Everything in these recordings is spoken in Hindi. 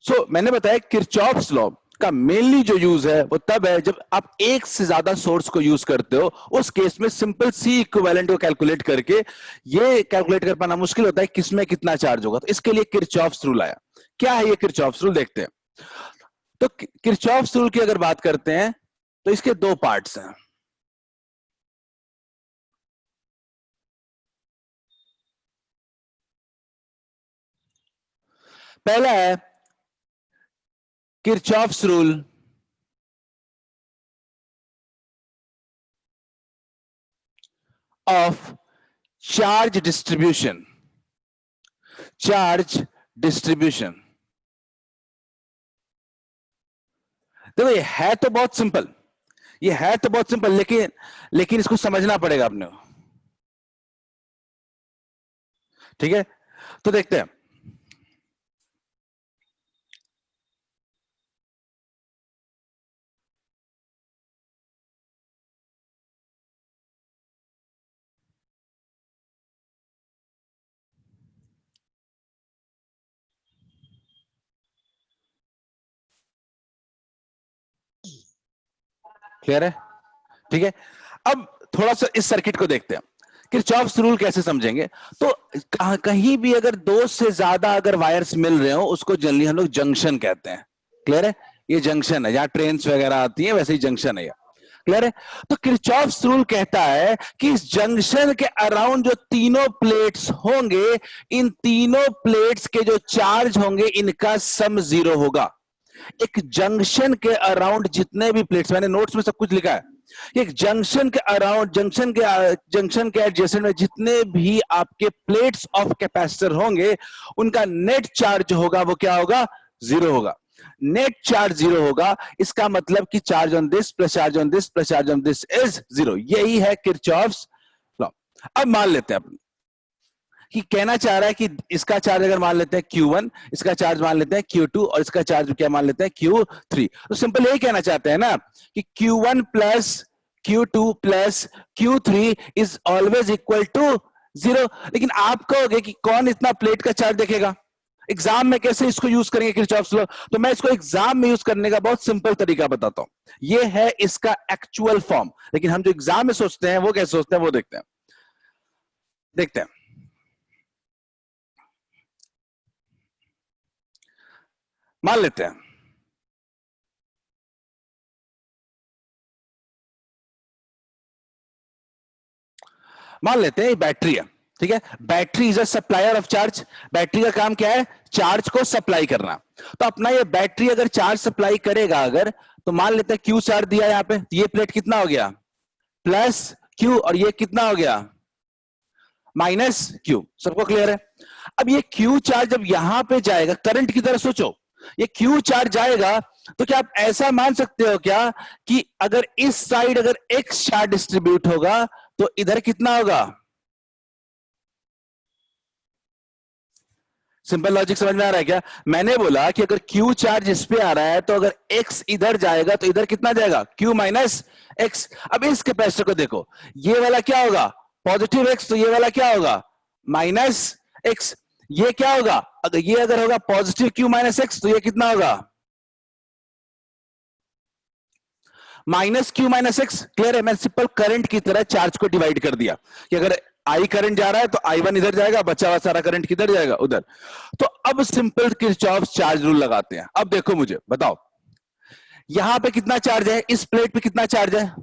मैंने बताया किरचॉफ्स लॉ का मेनली जो यूज है वो तब है जब आप एक से ज्यादा सोर्स को यूज करते हो। उस केस में सिंपल सी इक्विवेलेंट को कैलकुलेट करके ये कैलकुलेट कर पाना मुश्किल होता है किसमें कितना चार्ज होगा, तो इसके लिए किरचॉफ्स रूल आया। क्या है ये किरचॉफ्स रूल, देखते हैं। तो किरचॉफ्स रूल की अगर बात करते हैं तो इसके दो पार्ट्स हैं। पहला है Kirchhoff's rule of charge distribution. Charge distribution, देखो ये है तो बहुत सिंपल, ये है तो बहुत सिंपल, लेकिन इसको समझना पड़ेगा आपने। ठीक है, तो देखते हैं। क्लियर है? ठीक है, अब थोड़ा सा इस सर्किट को देखते हैं। किरचॉफ्स रूल कैसे समझेंगे? तो कहीं भी अगर दो से ज्यादा अगर वायर्स मिल रहे हो उसको जनरली हम लोग जंक्शन कहते हैं। क्लियर है? ये जंक्शन है, जहां ट्रेन वगैरह आती है वैसे ही जंक्शन है। क्लियर है? तो किरचॉफ्स रूल कहता है कि इस जंक्शन के अराउंड जो तीनों प्लेट्स होंगे, इन तीनों प्लेट्स के जो चार्ज होंगे इनका सम 0 होगा। एक जंक्शन के अराउंड जितने भी प्लेट्स, मैंने नोट्स में सब कुछ लिखा है, एक जंक्शन के अराउंड, जंक्शन के एडजेसेंट में जितने भी आपके प्लेट्स ऑफ कैपेसिटर होंगे उनका नेट चार्ज होगा वो क्या होगा? 0 होगा। नेट चार्ज 0 होगा, इसका मतलब कि charge on this plus charge on this plus charge on this is 0। यही है किरचॉफ्स लॉ। अब मान लेते हैं अपन कि कहना चाह रहा है कि इसका चार्ज अगर मान लेते हैं Q1, इसका चार्ज मान लेते हैं Q2 और इसका चार्ज क्या मान लेते हैं Q3। तो सिंपल यही कहना चाहते हैं ना कि Q1 plus Q2 plus Q3 is always equal to 0। लेकिन आप कहोगे कि कौन इतना प्लेट का चार्ज देखेगा, एग्जाम में कैसे इसको यूज करेंगे किरचॉफ्स लॉ? तो मैं इसको एग्जाम में यूज करने का बहुत सिंपल तरीका बताता हूं। ये है इसका एक्चुअल फॉर्म, लेकिन हम जो एग्जाम में सोचते हैं वो कैसे सोचते हैं वो देखते हैं। देखते हैं, मान लेते हैं बैटरी है। ठीक है, battery is a supplier of charge. Battery का काम क्या है? चार्ज को सप्लाई करना। तो अपना ये बैटरी अगर चार्ज सप्लाई करेगा अगर, तो मान लेते हैं क्यू चार्ज दिया यहां पे, ये प्लेट कितना हो गया? प्लस क्यू, और ये कितना हो गया? Minus Q. सबको क्लियर है? अब ये क्यू चार्ज जब यहां पे जाएगा, करंट की तरह सोचो, ये क्यू चार्ज जाएगा, तो क्या आप ऐसा मान सकते हो क्या कि अगर इस साइड अगर एक्स चार्ज डिस्ट्रीब्यूट होगा तो इधर कितना होगा? सिंपल लॉजिक समझ में आ रहा है क्या? मैंने बोला कि अगर Q चार्ज इस पे आ रहा है तो अगर X इधर जाएगा तो इधर कितना जाएगा? Q minus X। अब इस कैपेसिटर को देखो, ये वाला क्या होगा? पॉजिटिव X, तो ये वाला क्या होगा? Minus X। ये क्या होगा? अगर ये अगर होगा पॉजिटिव Q माइनस X, तो ये कितना होगा? Minus Q minus X। Clear है? मैंने सिंपल करंट की तरह चार्ज को डिवाइड कर दिया कि अगर आई करंट जा रहा है तो I1 इधर जाएगा, बचा हुआ सारा करंट किधर जाएगा? उधर। तो अब सिंपल किरचॉफ चार्ज रूल लगाते हैं। अब देखो, मुझे बताओ यहां पे कितना चार्ज है, इस प्लेट पे कितना चार्ज है,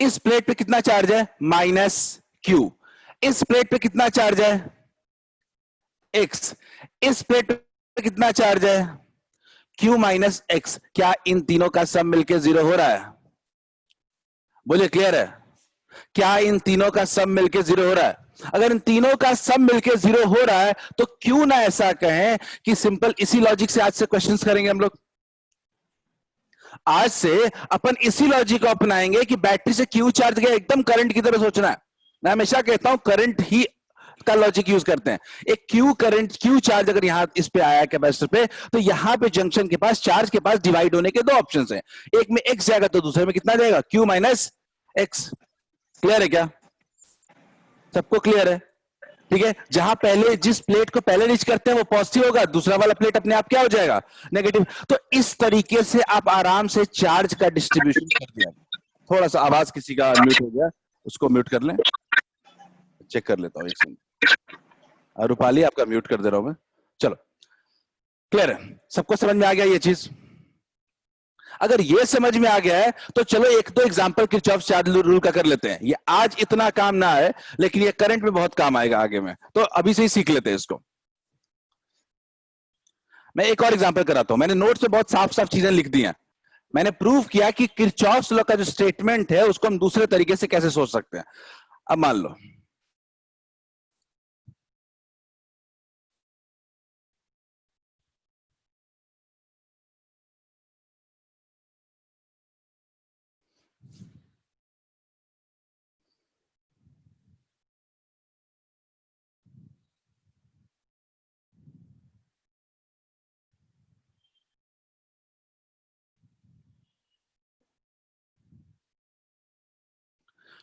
इस प्लेट पे कितना चार्ज है? Minus Q। इस प्लेट पे कितना चार्ज है? X। इस प्लेट पे कितना चार्ज है? Q minus X। क्या इन तीनों का सब मिलकर 0 हो रहा है? बोलिए, क्लियर है? क्या इन तीनों का सब मिलके 0 हो रहा है? अगर इन तीनों का सब मिलके 0 हो रहा है तो क्यों ना ऐसा कहें कि सिंपल इसी लॉजिक से आज से क्वेश्चंस करेंगे हम लोग। आज से अपन इसी लॉजिक को अपनाएंगे कि बैटरी से क्यू चार्ज गया, एकदम करंट की तरह सोचना है। मैं हमेशा कहता हूं करंट ही का लॉजिक यूज करते हैं। एक क्यू करंट, क्यू चार्ज अगर यहां इस पे आया कैपेसिटर पे, तो यहां पे जंक्शन के पास, चार्ज के पास डिवाइड होने के दो ऑप्शंस हैं। एक में एक्स जाएगा तो दूसरे में कितना जाएगा? Q minus x. क्लियर है क्या? सबको क्लियर है? ठीक है, जहां पहले जिस प्लेट को पहले रीच करते हैं वो पॉजिटिव होगा, दूसरा वाला प्लेट अपने आप क्या हो जाएगा, नेगेटिव। तो इस तरीके से आप आराम से चार्ज का डिस्ट्रीब्यूशन कर दिया। थोड़ा सा आवाज किसी का म्यूट हो गया, उसको म्यूट कर लें, चेक कर लेता हूँ एक सेकंड। रूपाली आपका म्यूट कर दे रहा हूं मैं। चलो, क्लियर है, सबको समझ में आ गया ये चीज? अगर ये समझ में आ गया है तो चलो एक दो एग्जांपल किरचॉफ चार्ज रूल का कर लेते हैं। ये आज इतना काम ना है, लेकिन ये करंट में बहुत काम आएगा आगे में, तो अभी से ही सीख लेते हैं इसको। मैं एक और एग्जांपल कराता हूं, मैंने नोट्स में बहुत साफ साफ चीजें लिख दी हैं। मैंने प्रूव किया कि किरचॉफ लॉ का जो स्टेटमेंट है उसको हम दूसरे तरीके से कैसे सोच सकते हैं। अब मान लो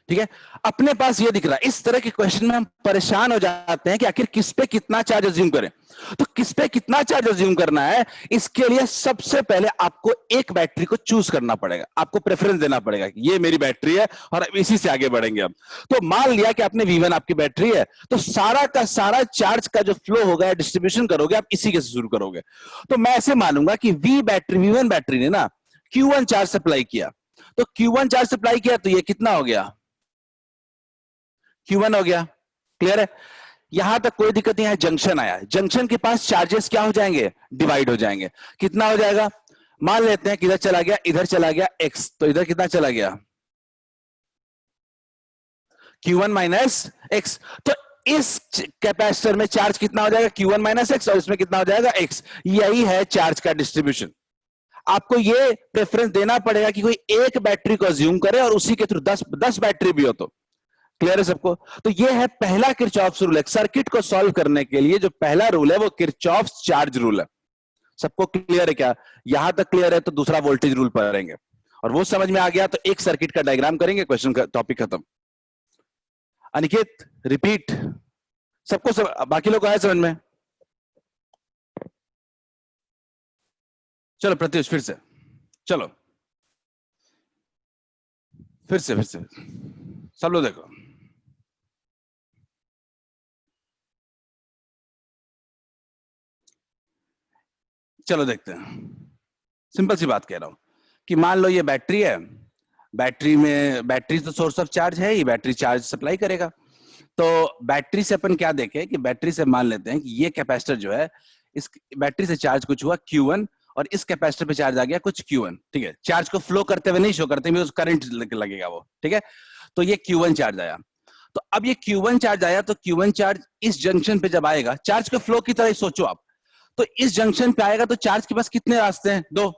ठीक है, अपने पास ये दिख रहा है। इस तरह के क्वेश्चन में हम परेशान हो जाते हैं कि आखिर किस पे कितना चार्ज अज्यूम करें। तो किस पे कितना चार्ज अज्यूम करना है, इसके लिए सबसे पहले आपको एक बैटरी को चूज करना पड़ेगा, आपको प्रेफरेंस देना पड़ेगा कि ये मेरी बैटरी है और इसी से आगे बढ़ेंगे। अब तो मान लिया कि आपने V1 आपकी बैटरी है, तो सारा का सारा चार्ज का जो फ्लो होगा, डिस्ट्रीब्यूशन करोगे आप इसी के शुरू करोगे। तो मैं ऐसे मानूंगा कि V1 बैटरी ने ना Q1 चार्ज सप्लाई किया, तो Q1 चार्ज सप्लाई किया तो ये कितना हो गया, Q1 हो गया। क्लियर है, यहां तक कोई दिक्कत नहीं है। जंक्शन आया, जंक्शन के पास चार्जेस क्या हो जाएंगे, डिवाइड हो जाएंगे। कितना हो जाएगा, मान लेते हैं कि इधर चला गया, इधर चला गया x, तो इधर कितना चला गया, Q1 माइनस एक्स। तो इस कैपेसिटर में चार्ज कितना हो जाएगा, Q1 माइनस एक्स, और इसमें कितना हो जाएगा, x। यही है चार्ज का डिस्ट्रीब्यूशन। आपको ये प्रेफरेंस देना पड़ेगा कि कोई एक बैटरी को अज्यूम करे और उसी के थ्रू 10 बैटरी भी हो। तो क्लियर है सबको? तो ये है पहला किरचॉफ्स रूल है। सर्किट को सॉल्व करने के लिए जो पहला रूल है वो किरचॉफ्स चार्ज रूल है। सबको क्लियर है क्या? यहां तक क्लियर है तो दूसरा वोल्टेज रूल पढ़ेंगे, और वो समझ में आ गया तो एक सर्किट का डायग्राम करेंगे, क्वेश्चन का टॉपिक खत्म। अनिकेत रिपीट, बाकी लोग आए समझ में? चलो प्रत्युष फिर से, चलो फिर से सब लोग देखो। चलो देखते हैं, सिंपल सी बात कह रहा हूं कि मान लो ये बैटरी है, बैटरी तो सोर्स ऑफ चार्ज है ही, बैटरी चार्ज सप्लाई करेगा। तो बैटरी से अपन क्या देखें कि बैटरी से मान लेते हैं कि ये कैपेसिटर जो है, इस बैटरी से चार्ज कुछ हुआ Q1, और इस कैपेसिटर पे चार्ज आ गया कुछ Q1। ठीक है, चार्ज को फ्लो करते हुए नहीं शो करते हुए, करंट लगेगा वो। ठीक है, तो ये Q1 चार्ज आया। तो अब ये Q1 चार्ज आया, तो Q1 चार्ज इस जंक्शन पे जब आएगा, चार्ज के फ्लो की तरह ही सोचो आप, तो इस जंक्शन पे आएगा तो चार्ज के पास कितने रास्ते हैं, दो।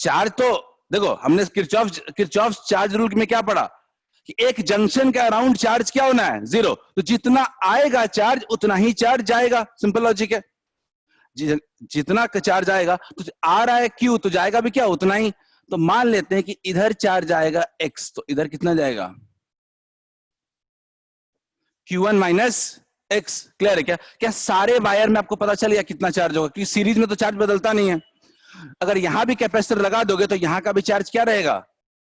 चार्ज तो देखो, हमने किरचॉफ चार्ज रूल में क्या पढ़ा कि एक जंक्शन के अराउंड चार्ज क्या होना है, जीरो। तो जितना आएगा चार्ज उतना ही चार्ज जाएगा, सिंपल लॉजिक है। जितना चार्ज आएगा तो आ रहा है Q, तो जाएगा भी क्या, उतना ही। तो मान लेते हैं कि इधर चार्ज आएगा X, तो इधर कितना जाएगा, Q1 माइनस एक्स। क्लियर है क्या? क्या सारे वायर में आपको पता चल गया कितना चार्ज होगा? क्योंकि सीरीज में तो चार्ज बदलता नहीं है। अगर यहां भी कैपेसिटर लगा दोगे तो यहां का भी चार्ज क्या रहेगा,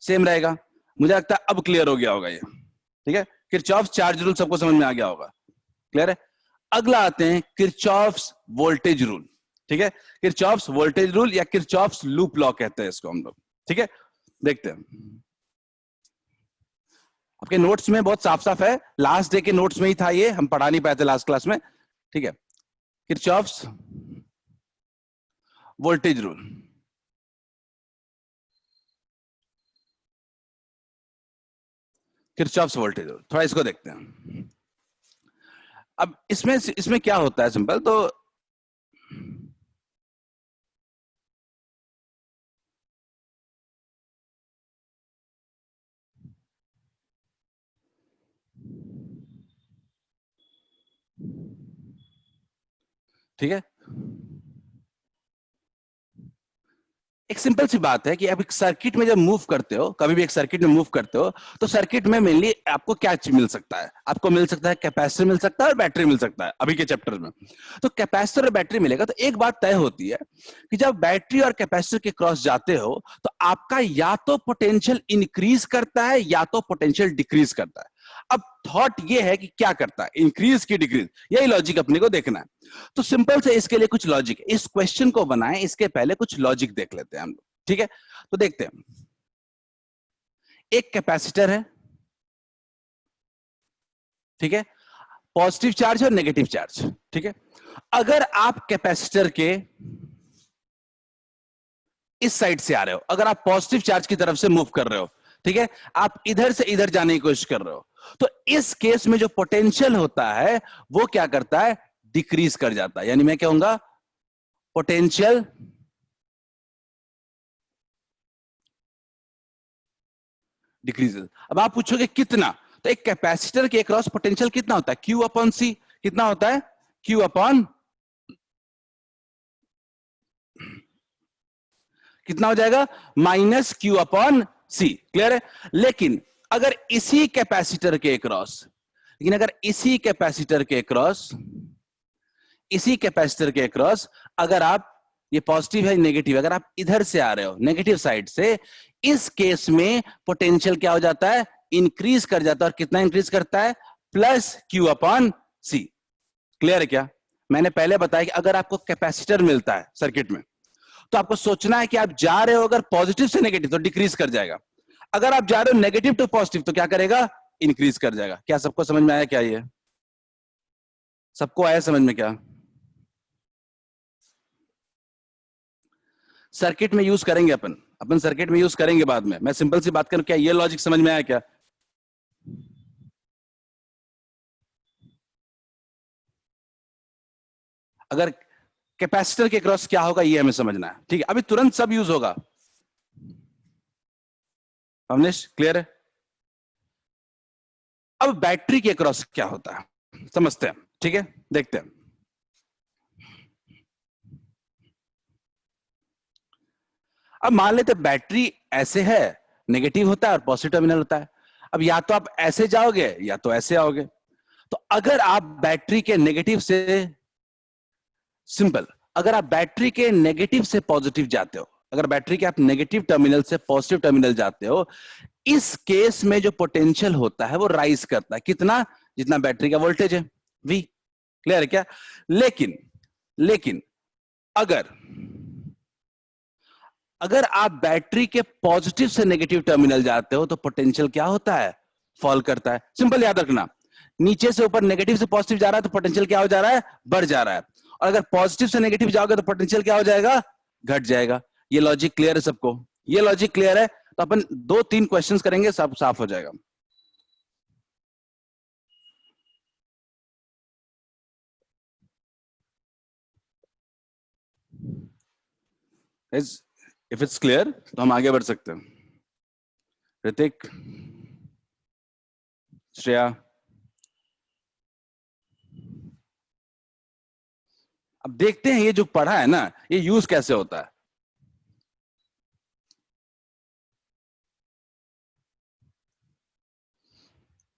सेम रहेगा। मुझे लगता है अब क्लियर हो गया होगा ये। ठीक है, किरचॉफ चार्ज रूल सबको समझ में आ गया होगा। क्लियर है? अगला आते हैं किरचॉफ्स वोल्टेज रूल। ठीक है, किरचॉफ्स वोल्टेज रूल या किरचॉफ्स लूप लॉ कहते हैं इसको हम लोग। ठीक है, देखते हैं। आपके नोट्स में बहुत साफ साफ है, लास्ट डे के नोट्स में ही था ये, हम पढ़ा नहीं पाए थे लास्ट क्लास में। ठीक है, Kirchhoff's voltage rule. Kirchhoff's voltage rule, थोड़ा इसको देखते हैं। अब इसमें इसमें क्या होता है, सिंपल तो ठीक है, एक सिंपल सी बात है कि आप एक सर्किट में जब मूव करते हो, कभी भी एक सर्किट में मूव करते हो, तो सर्किट में मेनली आपको क्या मिल सकता है? आपको मिल सकता है कैपेसिटर मिल सकता है और बैटरी मिल सकता है अभी के चैप्टर में। तो कैपेसिटर और बैटरी मिलेगा, तो एक बात तय होती है कि जब बैटरी और कैपेसिटर के क्रॉस जाते हो तो आपका या तो पोटेंशियल इंक्रीज करता है या तो पोटेंशियल डिक्रीज करता है। अब थॉट ये है कि क्या करता है, इंक्रीज की डिक्रीज, यही लॉजिक अपने को देखना है। तो सिंपल से इसके लिए कुछ लॉजिक, इस क्वेश्चन को बनाएं इसके पहले कुछ लॉजिक देख लेते हैं हम लोग, ठीक है? तो देखते हैं, एक कैपेसिटर है, ठीक है, पॉजिटिव चार्ज और नेगेटिव चार्ज, ठीक है। अगर आप कैपेसिटर के इस साइड से आ रहे हो, अगर आप पॉजिटिव चार्ज की तरफ से मूव कर रहे हो, ठीक है, आप इधर से इधर जाने की कोशिश कर रहे हो, तो इस केस में जो पोटेंशियल होता है वो क्या करता है, डिक्रीज कर जाता है। यानी मैं कहूंगा पोटेंशियल डिक्रीजेस। अब आप पूछोगे कितना, तो एक कैपेसिटर के अक्रॉस पोटेंशियल कितना होता है, क्यू अपॉन सी। कितना होता है, क्यू अपॉन, कितना हो जाएगा, माइनस क्यू अपॉन सी। क्लियर है? लेकिन अगर इसी कैपेसिटर के अक्रॉस, लेकिन अगर इसी कैपेसिटर के अक्रॉस, इसी कैपेसिटर के अक्रॉस अगर आप, ये पॉजिटिव है नेगेटिव, अगर आप इधर से आ रहे हो नेगेटिव साइड से, इस केस में पोटेंशियल क्या हो जाता है, इंक्रीज कर जाता है। और कितना इंक्रीज करता है, प्लस क्यू अपॉन सी। क्लियर है क्या? मैंने पहले बताया कि अगर आपको कैपेसिटर मिलता है सर्किट में, तो आपको सोचना है कि आप जा रहे हो अगर पॉजिटिव से नेगेटिव तो डिक्रीज कर जाएगा, अगर आप जा रहे हो नेगेटिव टू पॉजिटिव तो क्या करेगा, इंक्रीज कर जाएगा। क्या सबको समझ में आया क्या? ये सबको आया समझ में क्या? सर्किट में यूज करेंगे अपन, अपन सर्किट में यूज करेंगे बाद में। मैं सिंपल सी बात करूं, क्या ये लॉजिक समझ में आया क्या? अगर कैपेसिटर के क्रॉस क्या होगा ये हमें समझना है, ठीक है? अभी तुरंत सब यूज होगा। अवनीश क्लियर है? अब बैटरी के क्रॉस क्या होता है समझते हैं, ठीक है, देखते हैं। अब मान लेते बैटरी ऐसे है, नेगेटिव होता है और पॉजिटिव टर्मिनल होता है। अब या तो आप ऐसे जाओगे या तो ऐसे आओगे। तो अगर आप बैटरी के नेगेटिव से, सिंपल, अगर आप बैटरी के नेगेटिव से पॉजिटिव जाते हो, अगर बैटरी के आप नेगेटिव टर्मिनल से पॉजिटिव टर्मिनल जाते हो, इस केस में जो पोटेंशियल होता है वो राइज करता है। कितना, जितना बैटरी का वोल्टेज है, वी। क्लियर है क्या? लेकिन लेकिन अगर अगर आप बैटरी के पॉजिटिव से नेगेटिव टर्मिनल जाते हो तो पोटेंशियल क्या होता है, फॉल करता है। सिंपल याद रखना, नीचे से ऊपर नेगेटिव से पॉजिटिव जा रहा है तो पोटेंशियल क्या हो जा रहा है, बढ़ जा रहा है। और अगर पॉजिटिव से नेगेटिव जाओगे तो पोटेंशियल क्या हो जाएगा, घट जाएगा। ये लॉजिक क्लियर है सबको? ये लॉजिक क्लियर है तो अपन 2-3 क्वेश्चंस करेंगे, सब साफ हो जाएगा। इफ इट्स क्लियर तो हम आगे बढ़ सकते हैं। ऋतिक, श्रेया, अब देखते हैं ये जो पढ़ा है ना ये यूज कैसे होता है।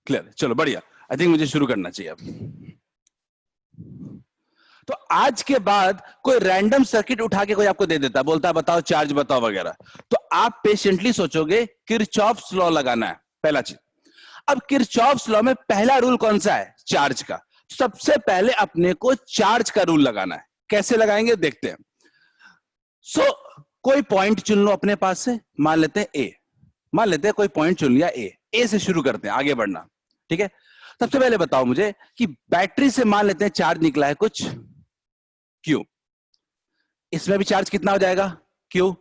क्लियर, चलो बढ़िया। आई थिंक मुझे शुरू करना चाहिए अब। तो आज के बाद कोई रैंडम सर्किट उठा के कोई आपको दे देता है, बोलता है बताओ चार्ज बताओ वगैरह, तो आप पेशेंटली सोचोगे किरचॉफ्स लॉ लगाना है, पहला चीज। अब किरचॉफ्स लॉ में पहला रूल कौन सा है, चार्ज का। सबसे पहले अपने को चार्ज का रूल लगाना है। कैसे लगाएंगे देखते हैं। सो कोई पॉइंट चुन लो अपने पास से, मान लेते हैं ए, मान लेते हैं कोई पॉइंट चुन लिया ए से शुरू करते हैं आगे बढ़ना, ठीक है। सबसे पहले बताओ मुझे कि बैटरी से मान लेते हैं चार्ज निकला है कुछ क्यू, इसमें भी चार्ज कितना हो जाएगा, क्यू।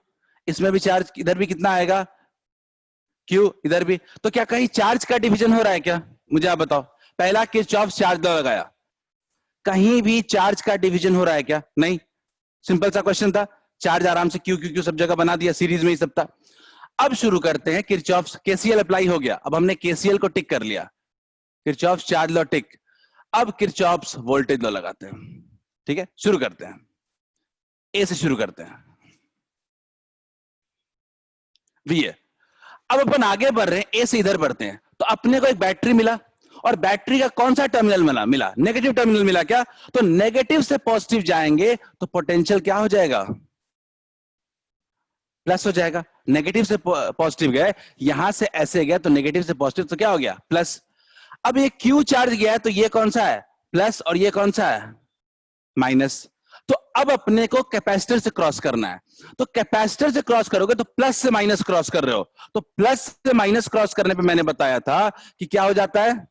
इसमें भी चार्ज, इधर भी कितना आएगा, क्यू, इधर भी। तो क्या कहीं चार्ज का डिवीजन हो रहा है क्या, मुझे आप बताओ। पहला किरचॉफ चार्ज लॉ लगाया, कहीं भी चार्ज का डिवीजन हो रहा है क्या, नहीं। सिंपल सा क्वेश्चन था, चार्ज आराम से क्यू क्यू क्यू सब जगह बना दिया, सीरीज में ही सब था। अब शुरू करते हैं किरचॉफ, केसीएल अप्लाई हो गया, अब हमने केसीएल को टिक कर लिया, किरचॉफ चार्ज लॉ टिक। अब किरचॉफ वोल्टेज लॉ लगाते हैं, ठीक है। शुरू करते हैं, ए से शुरू करते हैं। V A. अब अपन आगे बढ़ रहे हैं, ए से इधर बढ़ते हैं, तो अपने को एक बैटरी मिला, और बैटरी का कौन सा टर्मिनल मिला नेगेटिव टर्मिनल मिला क्या? तो नेगेटिव से पॉजिटिव जाएंगे तो पोटेंशियल क्या हो जाएगा? प्लस हो जाएगा। नेगेटिव से पॉजिटिव गए, यहां से ऐसे गए तो नेगेटिव से पॉजिटिव तो क्या हो गया? प्लस। अब ये क्यू चार्ज गया है तो ये कौन सा है? प्लस, और ये कौन सा है? माइनस। तो अब अपने को कैपेसिटर से क्रॉस करना है, तो कैपेसिटर से क्रॉस करोगे तो प्लस से माइनस क्रॉस कर रहे हो, तो प्लस से माइनस क्रॉस करने पे मैंने बताया था कि क्या हो जाता है?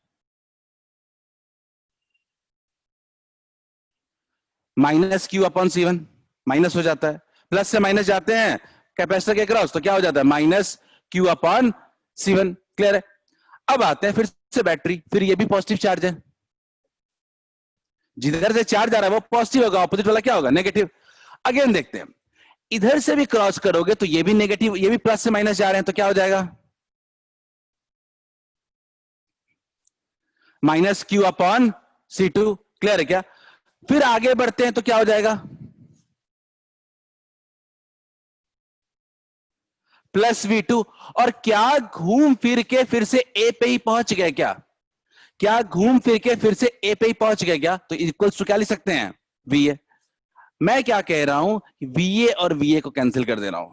माइनस क्यू अपॉन सी वन, माइनस हो जाता है। प्लस से माइनस जाते हैं कैपेसिटर के क्रॉस तो क्या हो जाता है? माइनस क्यू अपॉन सी वन। क्लियर है? अब आते हैं फिर से बैटरी, फिर ये भी पॉजिटिव चार्ज है, जिधर से चार्ज आ रहा है वो पॉजिटिव होगा, ऑपोजिट वाला क्या होगा? नेगेटिव। अगेन देखते हैं, इधर से भी क्रॉस करोगे तो ये भी नेगेटिव, ये भी प्लस से माइनस जा रहे हैं तो क्या हो जाएगा? Minus Q upon C two. Clear है क्या? फिर आगे बढ़ते हैं तो क्या हो जाएगा? Plus V two. और क्या घूम फिर के फिर से ए पे ही पहुंच गए क्या? क्या घूम फिर के फिर से ए पे ही पहुंच गए क्या? तो इक्वल्स टू क्या लिख सकते हैं? V A. मैं क्या कह रहा हूं, वी ए और वी ए को कैंसिल कर दे रहा हूं।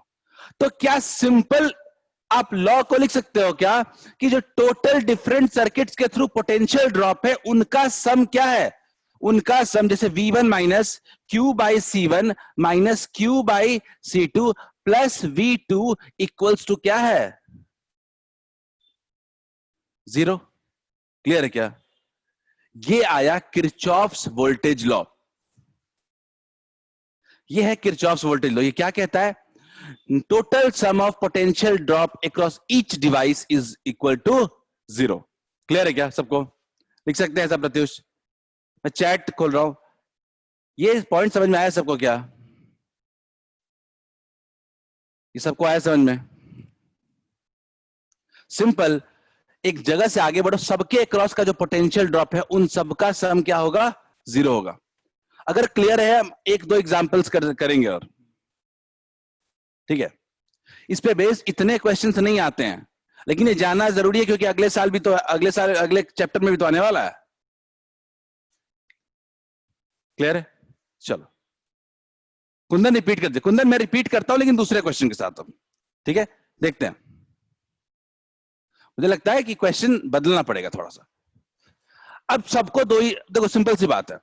तो क्या सिंपल आप लॉ को लिख सकते हो क्या कि जो टोटल डिफरेंट सर्किट्स के थ्रू पोटेंशियल ड्रॉप है उनका सम क्या है? उनका सम, जैसे V1 minus Q by C one minus Q by C two plus V2 equals to क्या है? जीरो। क्लियर है क्या? ये आया किरचॉफ्स वोल्टेज लॉ। ये है किरचॉफ्स वोल्टेज लॉ। ये क्या कहता है? Total sum of potential drop across each device is equal to zero. Clear है क्या सबको? लिख सकते हैं सब प्रत्युष? मैं चैट खोल रहा हूं। ये पॉइंट समझ में आया सबको क्या? ये सबको आया समझ में? सिंपल, एक जगह से आगे बढ़ो, सबके क्रॉस का जो पोटेंशियल ड्रॉप है उन सबका सम क्या होगा? जीरो होगा। अगर क्लियर है हम एक दो एग्जांपल्स करेंगे और, ठीक है? इस पे बेस इतने क्वेश्चंस नहीं आते हैं, लेकिन ये जानना जरूरी है क्योंकि अगले साल भी तो, अगले साल अगले चैप्टर में भी तो आने वाला है। क्लियर है? चलो, कुंदन रिपीट कर दे। कुंदन मैं रिपीट करता हूं लेकिन दूसरे क्वेश्चन के साथ अब, ठीक है? देखते हैं। मुझे लगता है कि क्वेश्चन बदलना पड़ेगा थोड़ा सा। अब सबको दो ही, देखो सिंपल सी बात है,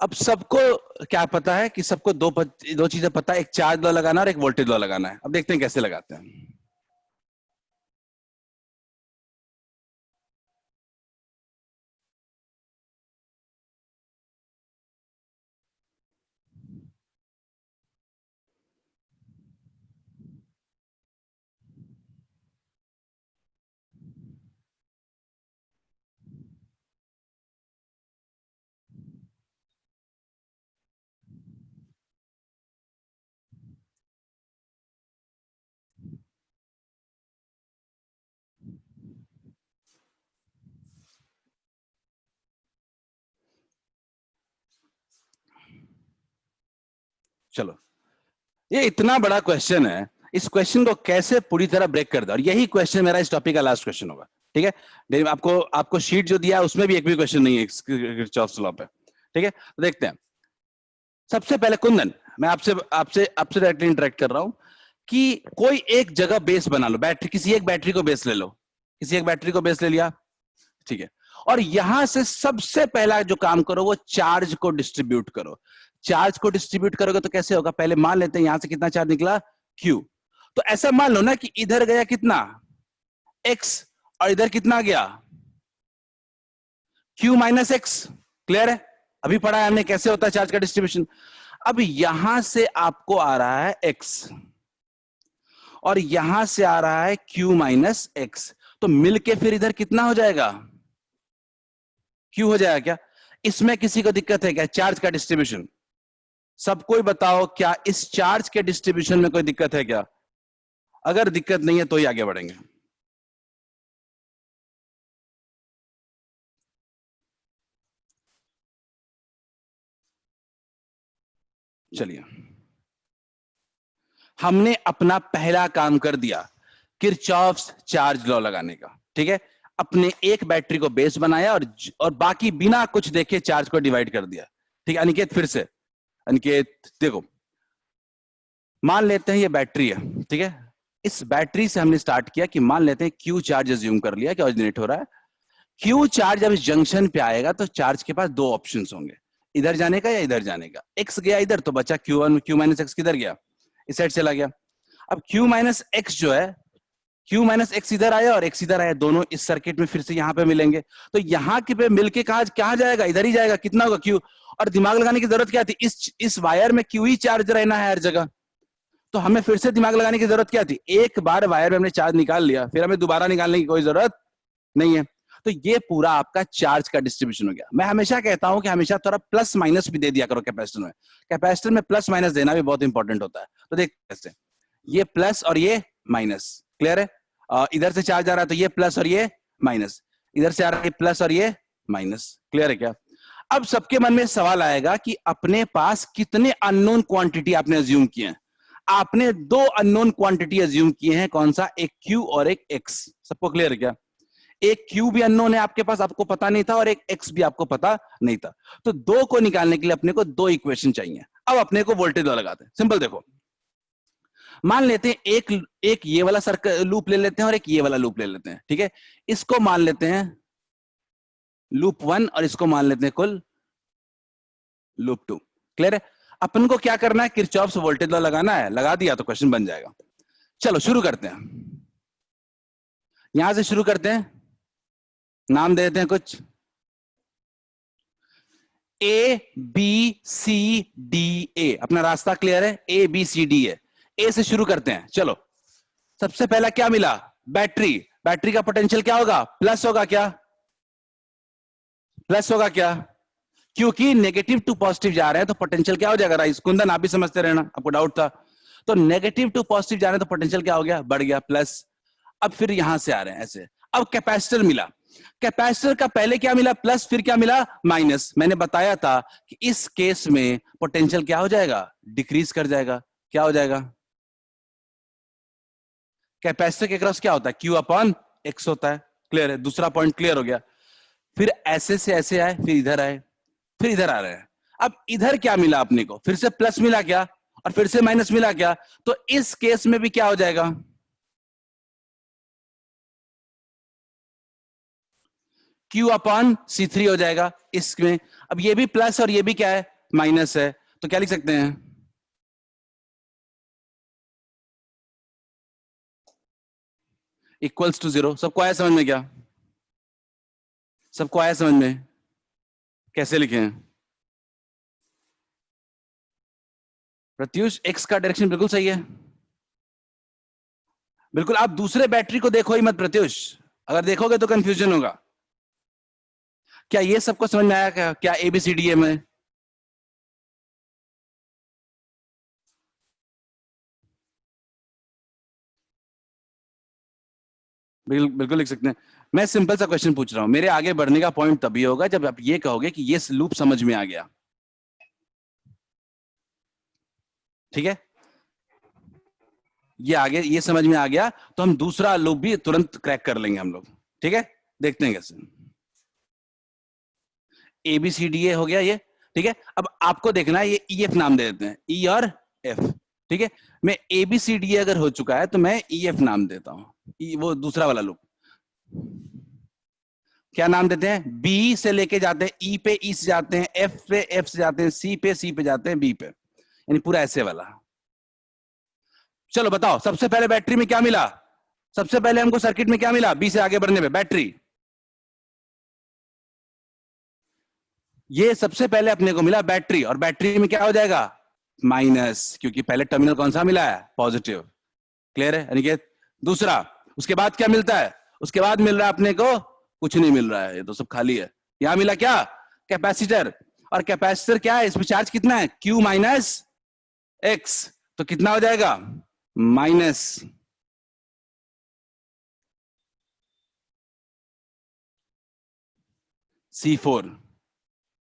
अब सबको क्या पता है कि सबको दो चीजें पता है, एक चार्ज लॉ लगाना और एक वोल्टेज लॉ लगाना है। अब देखते हैं कैसे लगाते हैं। चलो, ये इतना बड़ा क्वेश्चन है, इस क्वेश्चन को कैसे पूरी तरह ब्रेक कर दे, और यही क्वेश्चन मेरा इस टॉपिक का लास्ट क्वेश्चन होगा। ठीक है? आपको आपको शीट जो दिया है उसमें भी एक भी क्वेश्चन नहीं है किरचॉफ्स लॉ पे। ठीक है, तो देखते हैं। सबसे पहले कुंदन, मैं आपसे आपसे आपसे डायरेक्टली इंटरेक्ट कर रहा हूं कि कोई एक जगह बेस बना लो, बैटरी, किसी एक बैटरी को बेस ले लो, किसी एक बैटरी को बेस ले लिया, ठीक है? और यहां से सबसे पहला जो काम करो वो चार्ज को डिस्ट्रीब्यूट करो। चार्ज को डिस्ट्रीब्यूट करोगे तो कैसे होगा? पहले मान लेते हैं यहां से कितना चार्ज निकला? Q। तो ऐसा मान लो ना कि इधर गया कितना? X, और इधर कितना गया? Q minus x. क्लियर है? अभी पढ़ा है हमने कैसे होता है चार्ज का डिस्ट्रीब्यूशन। अब यहां से आपको आ रहा है X, और यहां से आ रहा है Q माइनस एक्स, तो मिलके फिर इधर कितना हो जाएगा? Q हो जाएगा क्या? इसमें किसी को दिक्कत है क्या? चार्ज का डिस्ट्रीब्यूशन सबको ही बताओ, क्या इस चार्ज के डिस्ट्रीब्यूशन में कोई दिक्कत है क्या? अगर दिक्कत नहीं है तो ही आगे बढ़ेंगे। चलिए, हमने अपना पहला काम कर दिया, किरचॉफ्स चार्ज लॉ लगाने का। ठीक है, अपने एक बैटरी को बेस बनाया और बाकी बिना कुछ देखे चार्ज को डिवाइड कर दिया। ठीक है अनिकेत, फिर से अनिकेत देखो, मान लेते हैं ये बैटरी है। ठीक है, इस बैटरी से हमने स्टार्ट किया कि मान लेते हैं क्यू चार्ज अज्यूम कर लिया कि ऑरिजिनेट हो रहा है। क्यू चार्ज जब इस जंक्शन पे आएगा तो चार्ज के पास दो ऑप्शंस होंगे, इधर जाने का या इधर जाने का। एक्स गया इधर तो बचा Q1, Q माइनस एक्स किधर गया, इस साइड चला गया। अब Q माइनस एक्स जो है, Q माइनस एक्स इधर आया और एक्स इधर आया, दोनों इस सर्किट में फिर से यहां पे मिलेंगे। तो यहाँ के पे मिलके कहा जाएगा, इधर ही जाएगा। कितना होगा Q, और दिमाग लगाने की जरूरत क्या थी, इस वायर में Q ही चार्ज रहना है हर जगह। तो हमें फिर से दिमाग लगाने की जरूरत क्या थी, एक बार वायर में हमने चार्ज निकाल लिया, फिर हमें दोबारा निकालने की कोई जरूरत नहीं है। तो ये पूरा आपका चार्ज का डिस्ट्रीब्यूशन हो गया। मैं हमेशा कहता हूं कि हमेशा थोड़ा प्लस माइनस भी दे दिया करो कैपेसिटर में। कैपेसिटर में प्लस माइनस देना भी बहुत इंपॉर्टेंट होता है। तो देख कैसे, ये प्लस और ये माइनस, क्लियर है। इधर से चार्ज आ रहा है तो ये प्लस और ये माइनस, इधर से आ रहा है प्लस और ये माइनस, क्लियर है क्या। अब सबके मन में सवाल आएगा कि अपने पास कितने अननोन क्वांटिटी आपने अज्यूम किए हैं। आपने दो अननोन क्वांटिटी अज्यूम किए हैं, कौन सा, एक Q और एक X। सबको क्लियर है क्या, एक Q भी अननोन है आपके पास, आपको पता नहीं था, और एक X भी आपको पता नहीं था। तो दो को निकालने के लिए अपने को दो इक्वेशन चाहिए। अब अपने को वोल्टेज लॉ लगाते हैं। सिंपल देखो, मान लेते हैं एक ये वाला सर्कल लूप ले लेते हैं और एक ये वाला लूप ले लेते हैं। ठीक है, इसको मान लेते हैं लूप 1 और इसको मान लेते हैं कुल लूप 2। क्लियर है। अपन को क्या करना है, किरचॉफ्स वोल्टेज लॉ लगाना है। लगा दिया तो क्वेश्चन बन जाएगा। चलो शुरू करते हैं, यहां से शुरू करते हैं। नाम दे देते हैं कुछ, A B C D A। अपना रास्ता क्लियर है, A B C D है। A से शुरू करते हैं। चलो, सबसे पहला क्या मिला, बैटरी। बैटरी का पोटेंशियल क्या होगा, प्लस होगा क्या, प्लस होगा क्या, क्योंकि नेगेटिव टू पॉजिटिव जा रहे हैं तो पोटेंशियल क्या हो जाएगा। राइस कुंदन आप भी समझते रहना, आपको डाउट था। तो नेगेटिव टू पॉजिटिव जा रहे हैं तो पोटेंशियल क्या हो गया, बढ़ गया, प्लस। अब फिर यहां से आ रहे हैं ऐसे। अब कैपेसिटर मिला, कैपेसिटर का पहले क्या मिला, प्लस, फिर क्या मिला, माइनस। मैंने बताया था कि इस केस में पोटेंशियल क्या हो जाएगा, डिक्रीज कर जाएगा। क्या हो जाएगा, कैपेसिटर के क्रॉस क्या होता है, Q अपॉन X होता है। क्लियर है, दूसरा पॉइंट क्लियर हो गया। फिर ऐसे से ऐसे आए, फिर इधर आए, फिर इधर आ रहे हैं। अब इधर क्या मिला अपने को, फिर से प्लस मिला क्या, और फिर से माइनस मिला क्या। तो इस केस में भी क्या हो जाएगा, Q अपॉन C3 हो जाएगा इसमें। अब ये भी प्लस और ये भी क्या है, माइनस है। तो क्या लिख सकते हैं, इक्वल्स टू 0। सबको आया समझ में क्या, सबको आया समझ में, कैसे लिखे हैं प्रत्युष। एक्स का डायरेक्शन बिल्कुल सही है, बिल्कुल। आप दूसरे बैटरी को देखो ही मत प्रत्युष, अगर देखोगे तो कंफ्यूजन होगा। क्या ये सबको समझ में आया क्या, क्या ABCD में। बिल्कुल लिख सकते हैं। मैं सिंपल सा क्वेश्चन पूछ रहा हूं, मेरे आगे बढ़ने का पॉइंट तभी होगा जब आप ये कहोगे कि ये लूप समझ में आ गया। ठीक है, ये आगे ये समझ में आ गया तो हम दूसरा लूप भी तुरंत क्रैक कर लेंगे हम लोग। ठीक है, देखते हैं कैसे। ABCDA हो गया ये। ठीक है, अब आपको देखना है, ये EF नाम दे देते हैं, E और F। ठीक है, मैं ABCDA अगर हो चुका है तो मैं EF नाम देता हूं, वो दूसरा वाला लूप। क्या नाम देते हैं, B से लेके जाते हैं E पे, E से जाते हैं F पे, F से जाते हैं C पे, C पे जाते हैं B पे, यानी पूरा ऐसे वाला। चलो बताओ, सबसे पहले बैटरी में क्या मिला, सबसे पहले हमको सर्किट में क्या मिला, B से आगे बढ़ने पे बैटरी। ये सबसे पहले अपने को मिला बैटरी, और बैटरी में क्या हो जाएगा, माइनस, क्योंकि पहले टर्मिनल कौन सा मिला है, पॉजिटिव। क्लियर है अनिकेत। दूसरा, उसके बाद क्या मिलता है, उसके बाद मिल रहा है अपने को, कुछ नहीं मिल रहा है, ये तो सब खाली है। यहां मिला क्या, कैपेसिटर। और कैपेसिटर क्या है, इसमें चार्ज कितना है, Q माइनस एक्स। तो कितना हो जाएगा, माइनस C4।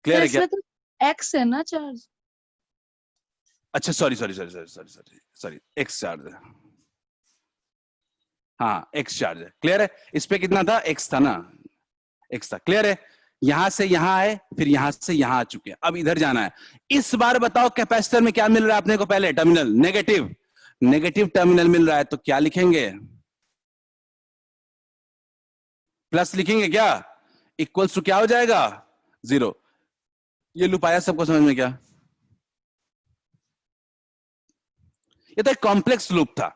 क्लियर है क्या, इसमें तो एक्स है ना चार्ज। अच्छा sorry sorry sorry sorry sorry sorry sorry, x charge है, हाँ एक्स चार्ज है, क्लियर है। इस पे कितना था, एक्स था ना, एक्स था, क्लियर है। यहां से यहां आए, फिर यहां से यहां आ चुके हैं, अब इधर जाना है। इस बार बताओ कैपेसिटर में क्या मिल रहा है अपने को, पहले टर्मिनल नेगेटिव, नेगेटिव टर्मिनल मिल रहा है, तो क्या लिखेंगे, प्लस लिखेंगे क्या, इक्वल्स टू क्या हो जाएगा, जीरो। ये लूप आया सबको समझ में क्या, ये तो एक कॉम्प्लेक्स लूप था,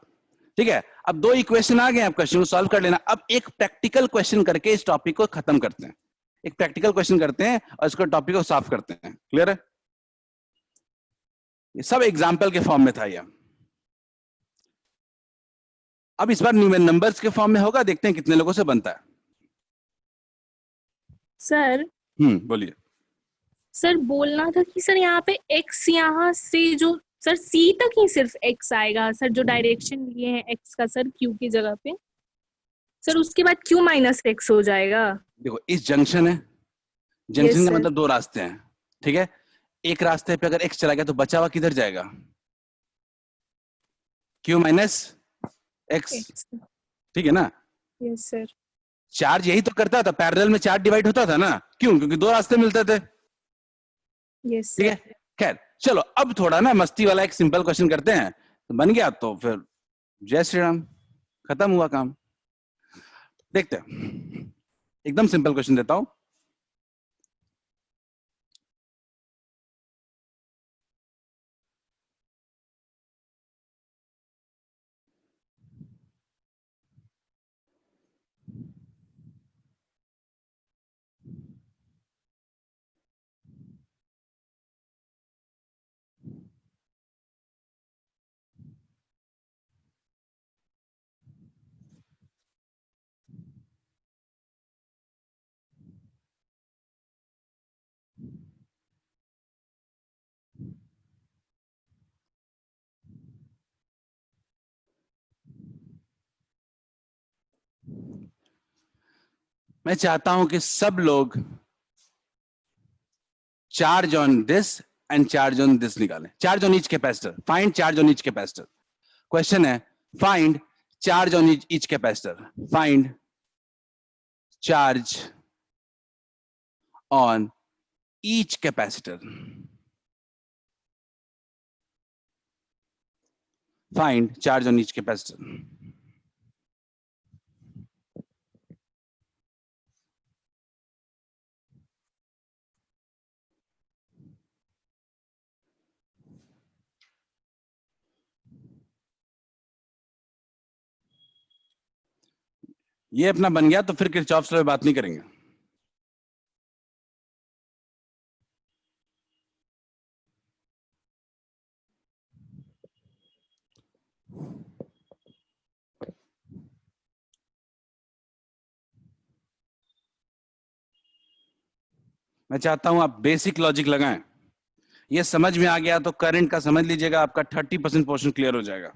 ठीक है। अब दो इक्वेशन आ गए, आप क्वेश्चन को सॉल्व कर लेना। अब एक प्रैक्टिकल क्वेश्चन करके इस टॉपिक को खत्म करते हैं, एक प्रैक्टिकल क्वेश्चन करते हैं और इसको टॉपिक को साफ करते हैं, क्लियर है। ये सब एग्जाम्पल के फॉर्म में था ये, अब इस बार नंबर्स के फॉर्म में होगा, देखते हैं कितने लोगों से बनता है। सर बोलिए। सर बोलना था कि सर यहाँ पे x यहाँ से जो सर c तक ही सिर्फ x आएगा सर, जो डायरेक्शन लिए हैं x का सर q की जगह पे, सर उसके बाद q माइनस x हो जाएगा। देखो इस जंक्शन है, यस जंक्शन का सर। मतलब दो रास्ते हैं, ठीक है। एक रास्ते पे अगर एक्स चला गया तो बचा हुआ किधर जाएगा, क्यू माइनस एक्स, x। ठीक है ना। Yes sir. चार्ज यही तो करता था, पैरेलल में चार्ज डिवाइड होता था ना, क्यों, क्योंकि दो रास्ते मिलते थे, यस ठीक है। सर। खैर चलो, अब थोड़ा ना मस्ती वाला एक सिंपल क्वेश्चन करते हैं, तो बन गया तो फिर जय श्री राम, खत्म हुआ काम। देखते हैं, एकदम सिंपल क्वेश्चन देता हूं। मैं चाहता हूं कि सब लोग charge on this and charge on this निकालें, charge on each capacitor, find charge on each capacitor. Question है find charge on each capacitor, find charge on each capacitor, find charge on each capacitor. ये अपना बन गया तो फिर किरचॉफ लॉ पे बात नहीं करेंगे। मैं चाहता हूं आप बेसिक लॉजिक लगाएं, ये समझ में आ गया तो करंट का समझ लीजिएगा, आपका 30% पोर्शन क्लियर हो जाएगा।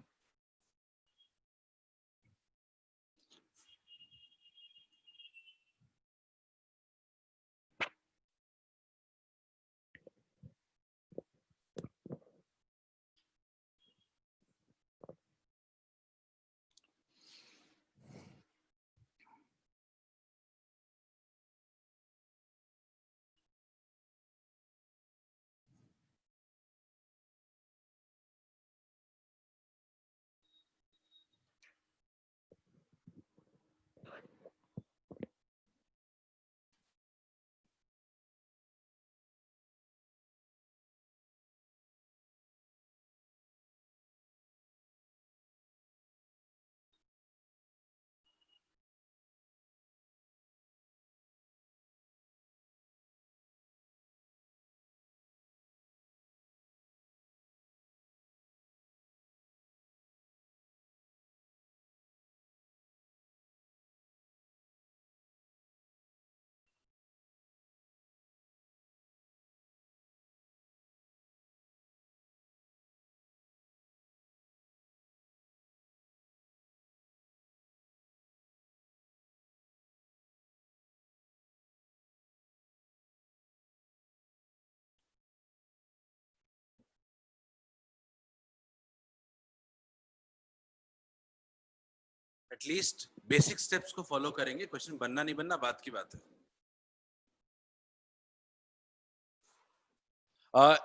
एटलीस्ट बेसिक स्टेप्स को फॉलो करेंगे, क्वेश्चन बनना नहीं बनना बात की बात है।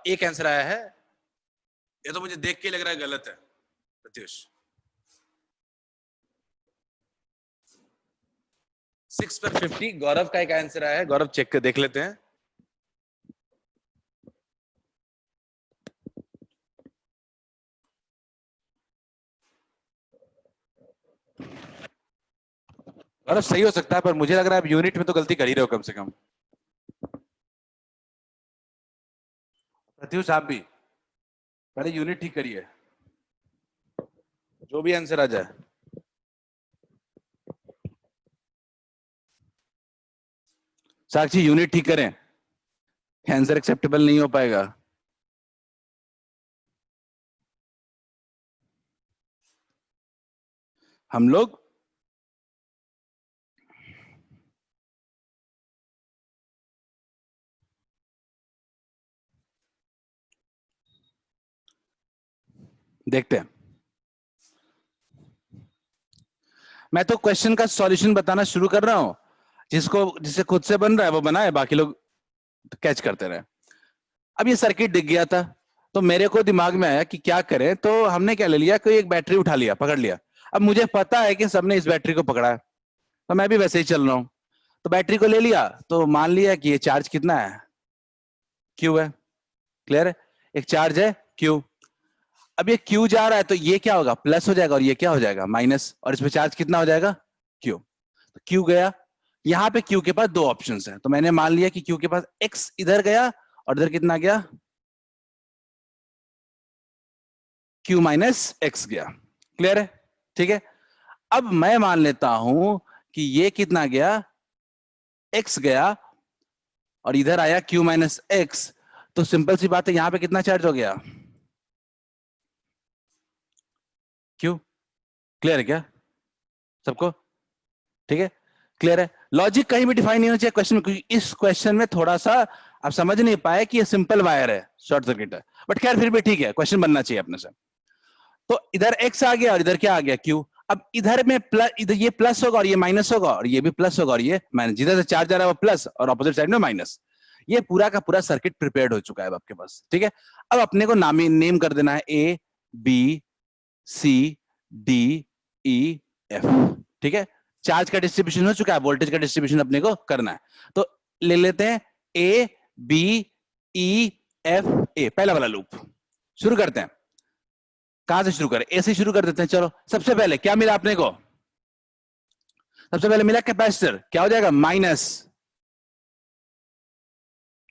एक आंसर आया है, ये तो मुझे देख के लग रहा है गलत है प्रत्युष। 6 पर 50 गौरव का एक आंसर आया है, गौरव चेक कर देख लेते हैं। गौरव सही हो सकता है, पर मुझे लग रहा है आप यूनिट में तो गलती कर ही रहे हो कम से कम। प्रत्युष आप भी पहले यूनिट ठीक करिए, जो भी आंसर आ जाए। साक्षी यूनिट ठीक करें, आंसर एक्सेप्टेबल नहीं हो पाएगा। हम लोग देखते हैं। मैं तो क्वेश्चन का सॉल्यूशन बताना शुरू कर रहा हूं, जिसे खुद से बन रहा है वो बनाए, बाकी लोग कैच करते रहे। अब ये सर्किट दिख गया था, तो मेरे को दिमाग में आया कि क्या करें, तो हमने क्या ले लिया, कोई एक बैटरी उठा लिया, पकड़ लिया। अब मुझे पता है कि सबने इस बैटरी को पकड़ा है, तो मैं भी वैसे ही चल रहा हूं। तो बैटरी को ले लिया, तो मान लिया कि ये चार्ज कितना है, क्यू है। क्लियर है, एक चार्ज है क्यू। अब ये क्यू जा रहा है, तो ये क्या होगा, प्लस हो जाएगा, और ये क्या हो जाएगा, माइनस। और इसमें चार्ज कितना हो जाएगा, क्यू। तो क्यू गया, यहां पे क्यू के पास दो ऑप्शंस हैं, तो मैंने मान लिया कि क्यू के पास एक्स इधर गया, और इधर कितना गया, क्यू माइनस एक्स गया। क्लियर है, ठीक है। अब मैं मान लेता हूं कि ये कितना गया, एक्स गया, और इधर आया क्यू माइनस एक्स। तो सिंपल सी बात है, यहां पे कितना चार्ज हो गया, क्यू। क्लियर है क्या सबको, ठीक है। क्लियर है, लॉजिक कहीं भी डिफाइन नहीं होना चाहिए क्वेश्चन में, क्योंकि इस क्वेश्चन में थोड़ा सा आप समझ नहीं पाए कि ये सिंपल वायर है, शॉर्ट सर्किट है, बट खैर फिर भी ठीक है, क्वेश्चन बनना चाहिए अपने से। तो इधर एक्स आ गया, और इधर क्या आ गया, क्यू। अब इधर में प्लस, इधर ये प्लस होगा, और ये माइनस होगा, और ये भी प्लस होगा, और ये माइनस। जिधर से चार्ज आ रहा है वो प्लस, और ऑपोजिट साइड में माइनस। ये पूरा का पूरा सर्किट प्रिपेयर्ड हो चुका है आपके पास, ठीक है। अब अपने को नेम कर देना है A B C D E F, ठीक है। चार्ज का डिस्ट्रीब्यूशन हो चुका है, वोल्टेज का डिस्ट्रीब्यूशन अपने को करना है, तो ले लेते हैं A B E F A, पहला वाला लूप शुरू करते हैं। कहां से शुरू करें, ए से शुरू कर देते हैं। चलो, सबसे पहले क्या मिला अपने को, सबसे पहले मिला कैपेसिटर, क्या हो जाएगा, माइनस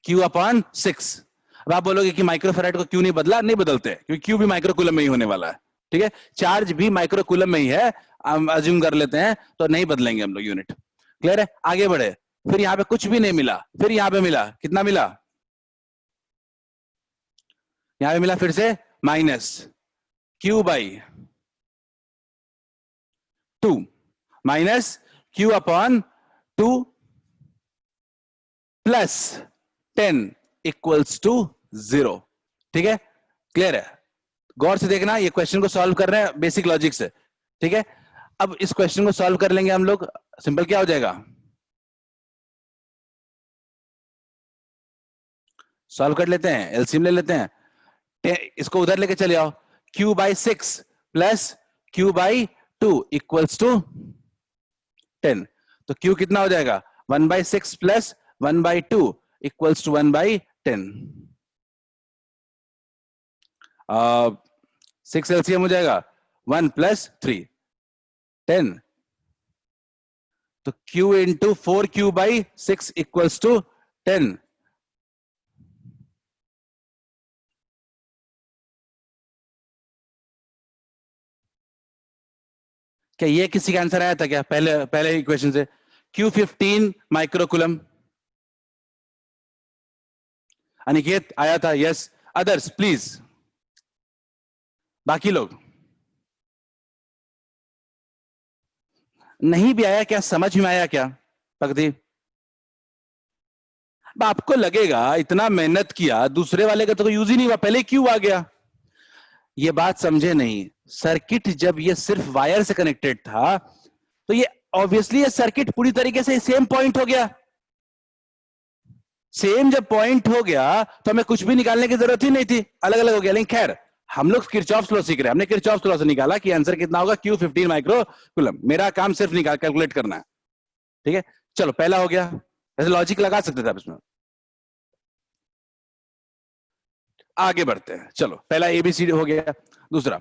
क्यू अपॉन 6। अब आप बोलोगे कि माइक्रोफेराड को क्यों नहीं बदला, नहीं बदलते, क्योंकि क्यू भी माइक्रोकूलम में ही होने वाला है, ठीक है। चार्ज भी माइक्रोकूलम में ही है, हम अज्यूम कर लेते हैं, तो नहीं बदलेंगे हम लोग यूनिट। क्लियर है, आगे बढ़े। फिर यहां पे कुछ भी नहीं मिला, फिर यहां पे मिला, कितना मिला, यहां पे मिला फिर से minus Q by 2, minus Q upon 2 plus 10 equals to 0, ठीक है। क्लियर है, गौर से देखना, ये क्वेश्चन को सॉल्व कर रहे हैं बेसिक लॉजिक से, ठीक है। अब इस क्वेश्चन को सॉल्व कर लेंगे हम लोग, सिंपल क्या हो जाएगा, सॉल्व कर लेते हैं, एलसीएम ले लेते हैं। इसको उधर लेके चले आओ, Q by 6 plus Q by 2 equals to 10। तो क्यू कितना हो जाएगा, 1/6 प्लस 1/2 इक्वल्स टू 1/10। 6 एलसीएम हो जाएगा, 1 प्लस 3 10। तो Q into 4Q by 6 equals to 10। क्या ये किसी का आंसर आया था क्या, पहले इक्वेशन से, Q15 माइक्रोकुलम। अनिकेत आया था, यस। अदर्स प्लीज, बाकी लोग नहीं भी आया क्या, समझ में आया क्या पगदीप, आपको लगेगा इतना मेहनत किया, दूसरे वाले का तो यूज ही नहीं हुआ, पहले क्यों आ गया। ये बात समझे नहीं, सर्किट जब ये सिर्फ वायर से कनेक्टेड था, तो ये ऑब्वियसली ये सर्किट पूरी तरीके से सेम पॉइंट हो गया। सेम जब पॉइंट हो गया तो हमें कुछ भी निकालने की जरूरत ही नहीं थी, अलग अलग हो गया। लेकिन खैर हम लोग किरचॉफ्स लॉ सीख रहे हैं, हमने किरचॉफ्स लॉ से निकाला कि आंसर कितना होगा, Q 15 माइक्रो कूलम। मेरा काम सिर्फ निकाल कैलकुलेट करना है, ठीक है। चलो पहला हो गया, ऐसे लॉजिक लगा सकते थे आप इसमें। आगे बढ़ते हैं, चलो पहला ABCD हो गया। दूसरा,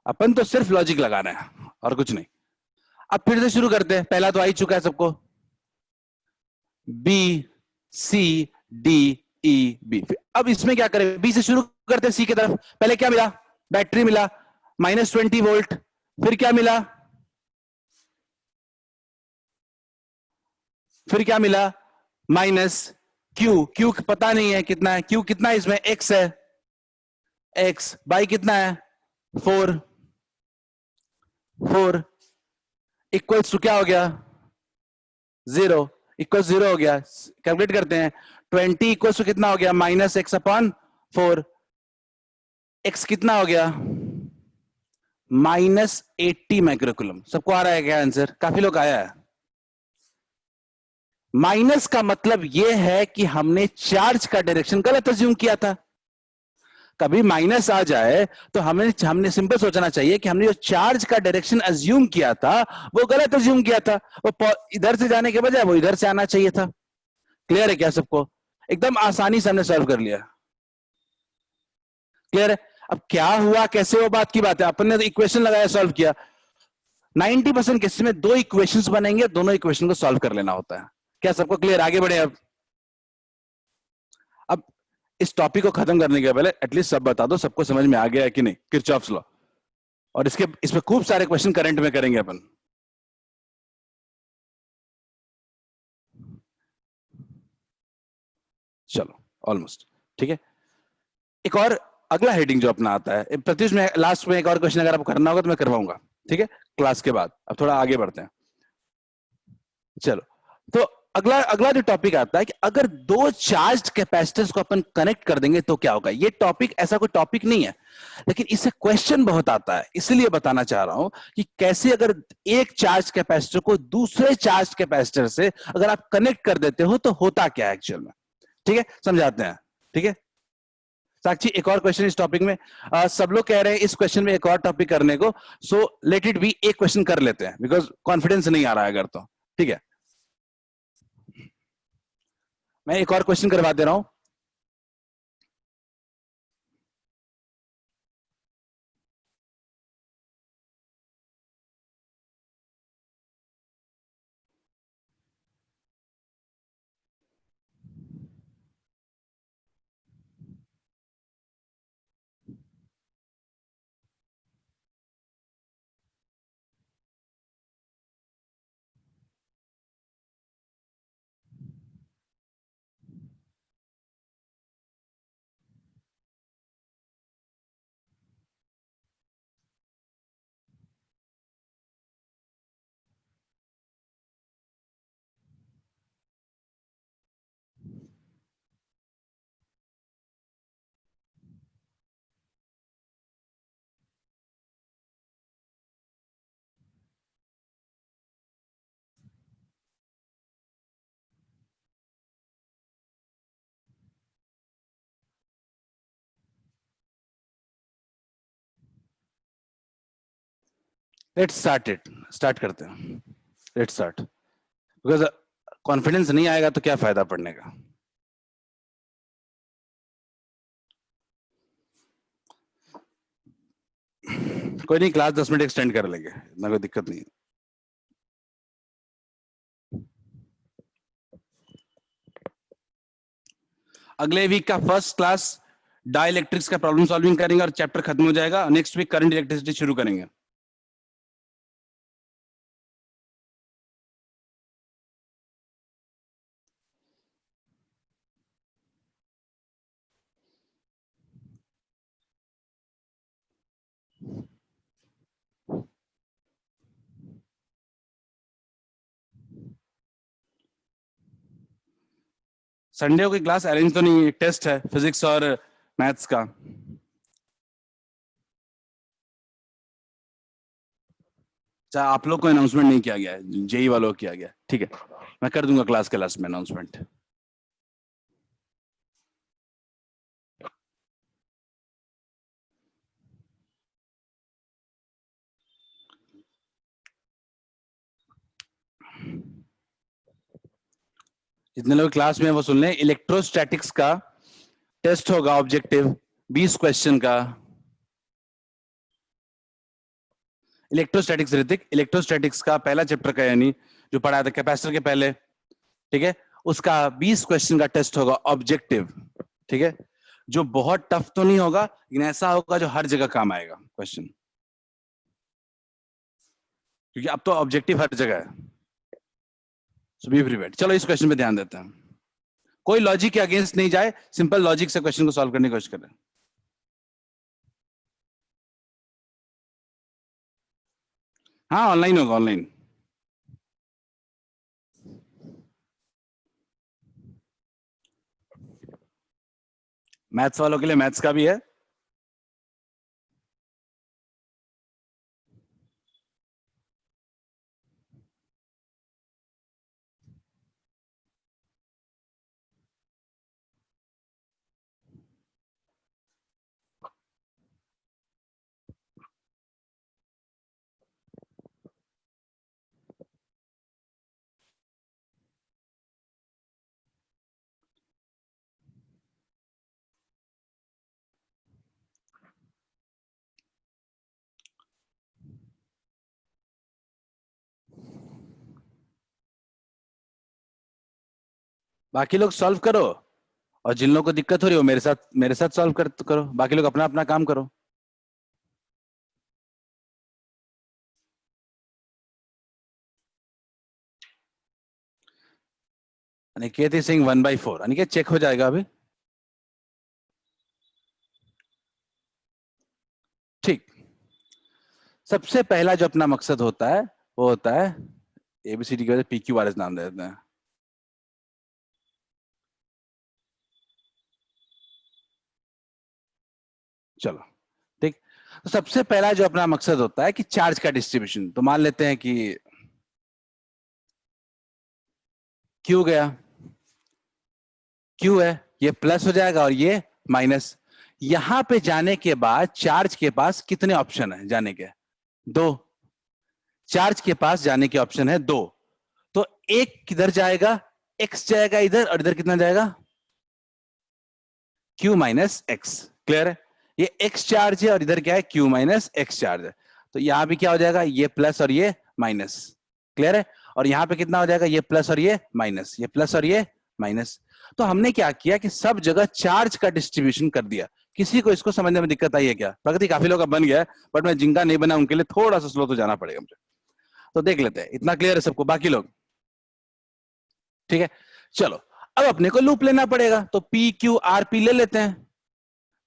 अपन तो सिर्फ लॉजिक लगाना है और कुछ नहीं। अब फिर से शुरू करते हैं, पहला तो आ ही चुका है सबको, BCDEB। अब इसमें क्या करें, बी से शुरू करते हैं सी की तरफ। पहले क्या मिला, बैटरी मिला -20 वोल्ट। फिर क्या मिला, माइनस क्यू पता नहीं है कितना है, क्यू कितना है इसमें, एक्स है, एक्स बाई कितना है 4 इक्वल्स टू क्या हो गया 0, इक्वल 0 हो गया। कैलकुलेट करते हैं, 20 इक्वल टू कितना हो गया -x/4। x कितना हो गया -80 माइक्रोकूलम। सबको आ रहा है क्या आंसर, काफी लोग आया है। माइनस का मतलब यह है कि हमने चार्ज का डायरेक्शन गलत अज्यूम किया था। कभी माइनस आ जाए तो हमने सिंपल सोचना चाहिए कि हमने जो चार्ज का डायरेक्शन अज्यूम किया था वो गलत अज्यूम किया था, वो इधर से जाने के बजाय वो इधर से आना चाहिए था। क्लियर है क्या सबको, एकदम आसानी से हमने सॉल्व कर लिया। क्लियर है। अब क्या हुआ कैसे वो बात की बात है, अपन ने तो इक्वेशन लगाया सॉल्व किया। 90% केस में 2 इक्वेशंस बनेंगे, दोनों इक्वेशन को सॉल्व कर लेना होता है। क्या सबको क्लियर, आगे बढ़े। अब इस टॉपिक को खत्म करने के पहले एटलीस्ट सब बता दो सबको समझ में आ गया है कि नहीं किरचॉफ्स लॉ। और इसमें खूब सारे क्वेश्चन करंट में करेंगे अपन। चलो ऑलमोस्ट ठीक है। एक और अगला हेडिंग जो अपना आता है प्रत्युष में, लास्ट में एक और क्वेश्चन अगर आपको करना होगा तो मैं करवाऊंगा, ठीक है, क्लास के बाद। अब थोड़ा आगे बढ़ते हैं। चलो तो अगला जो टॉपिक आता है कि अगर 2 चार्ज्ड कैपेसिटर्स को अपन कनेक्ट कर देंगे तो क्या होगा। ये टॉपिक ऐसा कोई टॉपिक नहीं है, लेकिन इससे क्वेश्चन बहुत आता है, इसलिए बताना चाह रहा हूं कि कैसे अगर एक चार्ज कैपेसिटर को दूसरे चार्ज कैपेसिटर से अगर आप कनेक्ट कर देते हो तो होता क्या है एक्चुअल में। ठीक है, समझाते हैं। ठीक है साक्षी, एक और क्वेश्चन इस टॉपिक में। सब लोग कह रहे हैं इस क्वेश्चन में एक और टॉपिक करने को, सो लेट इट बी, एक क्वेश्चन कर लेते हैं बिकॉज कॉन्फिडेंस नहीं आ रहा है अगर तो। ठीक है, मैं एक और क्वेश्चन करवा दे रहा हूं। लेट्स स्टार्ट करते हैं। लेट्स स्टार्ट, बिकॉज कॉन्फिडेंस नहीं आएगा तो क्या फायदा पढ़ने का। कोई नहीं, क्लास 10 मिनट एक्सटेंड कर लेंगे, इतना कोई दिक्कत नहीं है। अगले वीक का फर्स्ट क्लास डाइलेक्ट्रिक्स का प्रॉब्लम सॉल्विंग करेंगे और चैप्टर खत्म हो जाएगा। नेक्स्ट वीक करंट इलेक्ट्रिसिटी शुरू करेंगे। संडे को क्लास अरेंज तो नहीं, टेस्ट है फिजिक्स और मैथ्स का। अच्छा, आप लोग को अनाउंसमेंट नहीं किया गया है, जेई वालों को किया गया, ठीक है, मैं कर दूंगा क्लास के लास्ट में अनाउंसमेंट। जितने लोग क्लास में हैं वो सुन लें, इलेक्ट्रोस्टैटिक्स का टेस्ट होगा ऑब्जेक्टिव, 20 क्वेश्चन का। इलेक्ट्रोस्टैटिक्स ऋतिक, इलेक्ट्रोस्टैटिक्स का पहला चैप्टर का, यानी जो पढ़ाया था कैपेसिटर के पहले, ठीक है, उसका 20 क्वेश्चन का टेस्ट होगा ऑब्जेक्टिव, ठीक है, जो बहुत टफ तो नहीं होगा लेकिन ऐसा होगा जो हर जगह काम आएगा क्वेश्चन, क्योंकि अब तो ऑब्जेक्टिव हर जगह है। सो बी प्रिपेयर्ड। चलो इस क्वेश्चन पे ध्यान देते हैं, कोई लॉजिक के अगेंस्ट नहीं जाए, सिंपल लॉजिक से क्वेश्चन को सॉल्व करने की कोशिश करें। हाँ ऑनलाइन होगा, ऑनलाइन। मैथ्स वालों के लिए मैथ्स का भी है। बाकी लोग सॉल्व करो, और जिन लोगों को दिक्कत हो रही हो मेरे साथ सॉल्व करो, बाकी लोग अपना अपना काम करो। अनिकेत सिंह 1/4, अनिकेत चेक हो जाएगा अभी, ठीक। सबसे पहला जो अपना मकसद होता है वो होता है, एबीसीडी की वजह पी क्यू आर एस नाम दे देते हैं। चलो ठीक, तो सबसे पहला जो अपना मकसद होता है कि चार्ज का डिस्ट्रीब्यूशन, तो मान लेते हैं कि क्यू गया, क्यू है, ये प्लस हो जाएगा और ये माइनस। यहां पे जाने के बाद चार्ज के पास कितने ऑप्शन है जाने के? दो। चार्ज के पास जाने के ऑप्शन है दो, तो एक किधर जाएगा? एक्स जाएगा इधर, और इधर कितना जाएगा? Q minus x. क्लियर है? ये एक्स चार्ज है और इधर क्या है? क्यू माइनस एक्स चार्ज है। तो यहां भी क्या हो जाएगा? ये प्लस और ये माइनस। क्लियर है? और यहां पे कितना हो जाएगा? ये प्लस और ये माइनस, ये प्लस और ये माइनस। तो हमने क्या किया कि सब जगह चार्ज का डिस्ट्रीब्यूशन कर दिया। किसी को इसको समझने में दिक्कत आई है क्या? प्रगति काफी लोग का बन गया है, बट मैं जिनका नहीं बना उनके लिए थोड़ा सा स्लो तो जाना पड़ेगा मुझे। तो देख लेते हैं, इतना क्लियर है सबको? बाकी लोग ठीक है? चलो अब अपने को लूप लेना पड़ेगा, तो पी क्यू आर पी ले लेते हैं।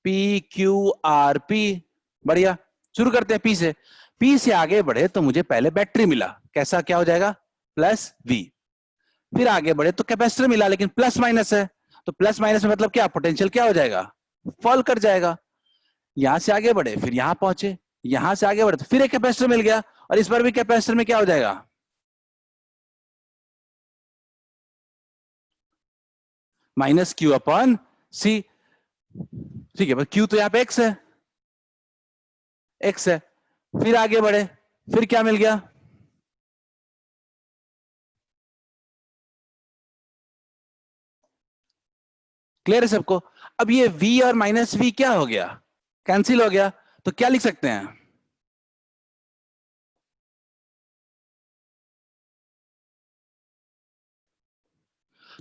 पी क्यू आर पी, बढ़िया। शुरू करते हैं पी से। पी से आगे बढ़े तो मुझे पहले बैटरी मिला, कैसा क्या हो जाएगा? Plus V. फिर आगे बढ़े तो कैपेसिटर मिला, लेकिन प्लस माइनस है, तो प्लस माइनस में मतलब क्या? पोटेंशियल क्या हो जाएगा? फॉल कर जाएगा। यहां से आगे बढ़े, फिर यहां पहुंचे, यहां से आगे बढ़े तो फिर एक कैपेसिटर मिल गया, और इस बार भी कैपेसिटर में क्या हो जाएगा? Minus Q upon C. ठीक है, क्यू तो यहां पे एक्स है, एक्स है। फिर आगे बढ़े, फिर क्या मिल गया? क्लियर है सबको? अब ये v और माइनस v क्या हो गया? कैंसिल हो गया। तो क्या लिख सकते हैं?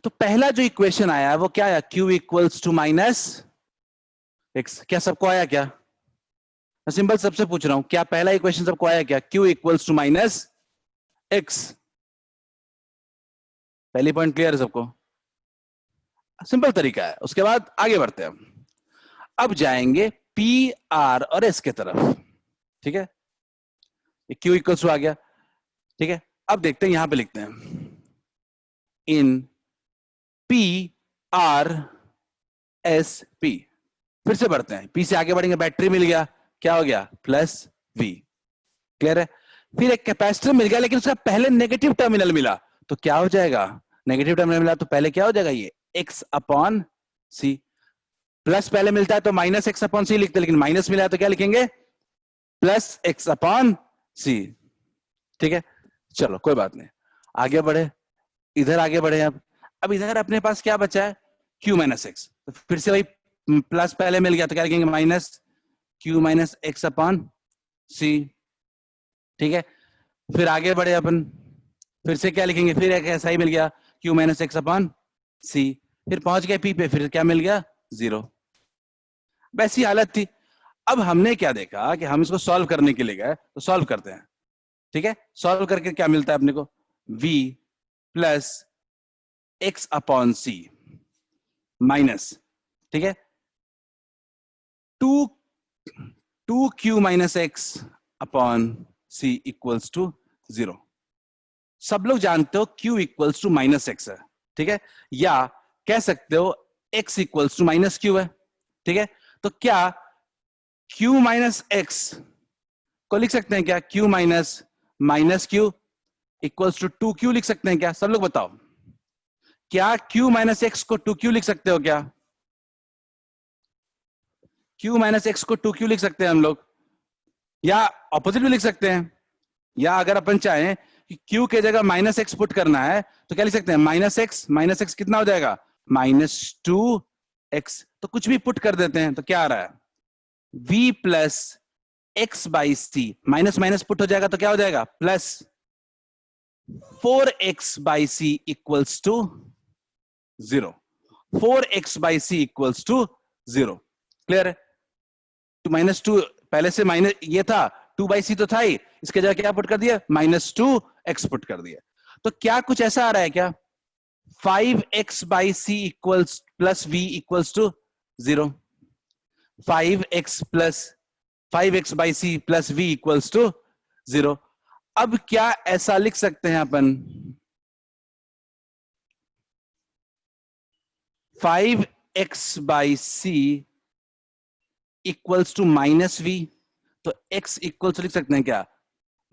तो पहला जो इक्वेशन आया वो क्या आया? q equals to minus X. क्या सबको आया क्या? मैं सिंपल सबसे पूछ रहा हूं, क्या पहला इक्वेशन सबको आया क्या? q equals to minus X. पहली पॉइंट क्लियर है सबको? सिंपल तरीका है। उसके बाद आगे बढ़ते हैं, अब जाएंगे पी आर और एस के तरफ। ठीक है, क्यू इक्वल्स टू आ गया। ठीक है, अब देखते हैं, यहां पे लिखते हैं in P R S P. फिर से बढ़ते हैं, पी से आगे बढ़ेंगे, बैटरी मिल गया, क्या हो गया? Plus we. क्लियर है? फिर एक कैपेसिटर मिल गया लेकिन उसका पहले नेगेटिव टर्मिनल मिला, तो क्या हो जाएगा, नेगेटिव टर्मिनल मिला तो पहले क्या हो जाएगा, ये x अपॉन सी। प्लस पहले मिलता है तो माइनस एक्स अपॉन सी लिखते, लेकिन माइनस मिला है तो क्या लिखेंगे, प्लस एक्स अपॉन सी। ठीक है, चलो कोई बात नहीं, आगे बढ़े, इधर आगे बढ़े। अब इधर अपने पास क्या बचा है, q माइनस एक्स, तो फिर से वही प्लस पहले मिल गया तो क्या लिखेंगे, minus q minus x upon C. ठीक है, फिर आगे बढ़े अपन, फिर से क्या लिखेंगे, फिर एक ऐसा ही मिल गया, q माइनस एक्स अपॉन सी। फिर पहुंच गए p पे, फिर क्या मिल गया, 0। वैसी हालत थी। अब हमने क्या देखा कि हम इसको सॉल्व करने के लिए गए, तो सॉल्व करते हैं। ठीक है, सॉल्व करके क्या मिलता है अपने को, v plus X upon C minus, ठीक है, two two Q minus x upon C equals to 0। सब लोग जानते हो q equals to minus X है, ठीक है, या कह सकते हो x equals to minus Q है। ठीक है, तो क्या q माइनस एक्स को लिख सकते हैं क्या, q minus minus Q equals to 2q लिख सकते हैं क्या, सब लोग बताओ, क्या q माइनस एक्स को 2q लिख सकते हो क्या, q माइनस एक्स को 2q लिख सकते हैं हम लोग, या ऑपोजिट भी लिख सकते हैं, या अगर अपन चाहें कि q के जगह माइनस एक्स पुट करना है तो क्या लिख सकते हैं, माइनस एक्स कितना हो जाएगा, -2x, तो कुछ भी पुट कर देते हैं तो क्या आ रहा है, v plus X by C, minus minus put हो जाएगा तो क्या हो जाएगा, plus 4x by C equals to 0। 4x by C equals to 0। Clear है, टू माइनस टू, पहले से माइनस ये था, 2 बाई सी तो था ही, इसके जगह क्या पुट कर दिया, -2x पुट कर दिया। तो क्या कुछ ऐसा आ रहा है क्या, 5x by C equals plus v equals to 0। 5x plus 5x by C plus v equals to 0। अब क्या ऐसा लिख सकते हैं अपन, 5x by C equals to minus V, तो x इक्वल्स लिख सकते हैं क्या,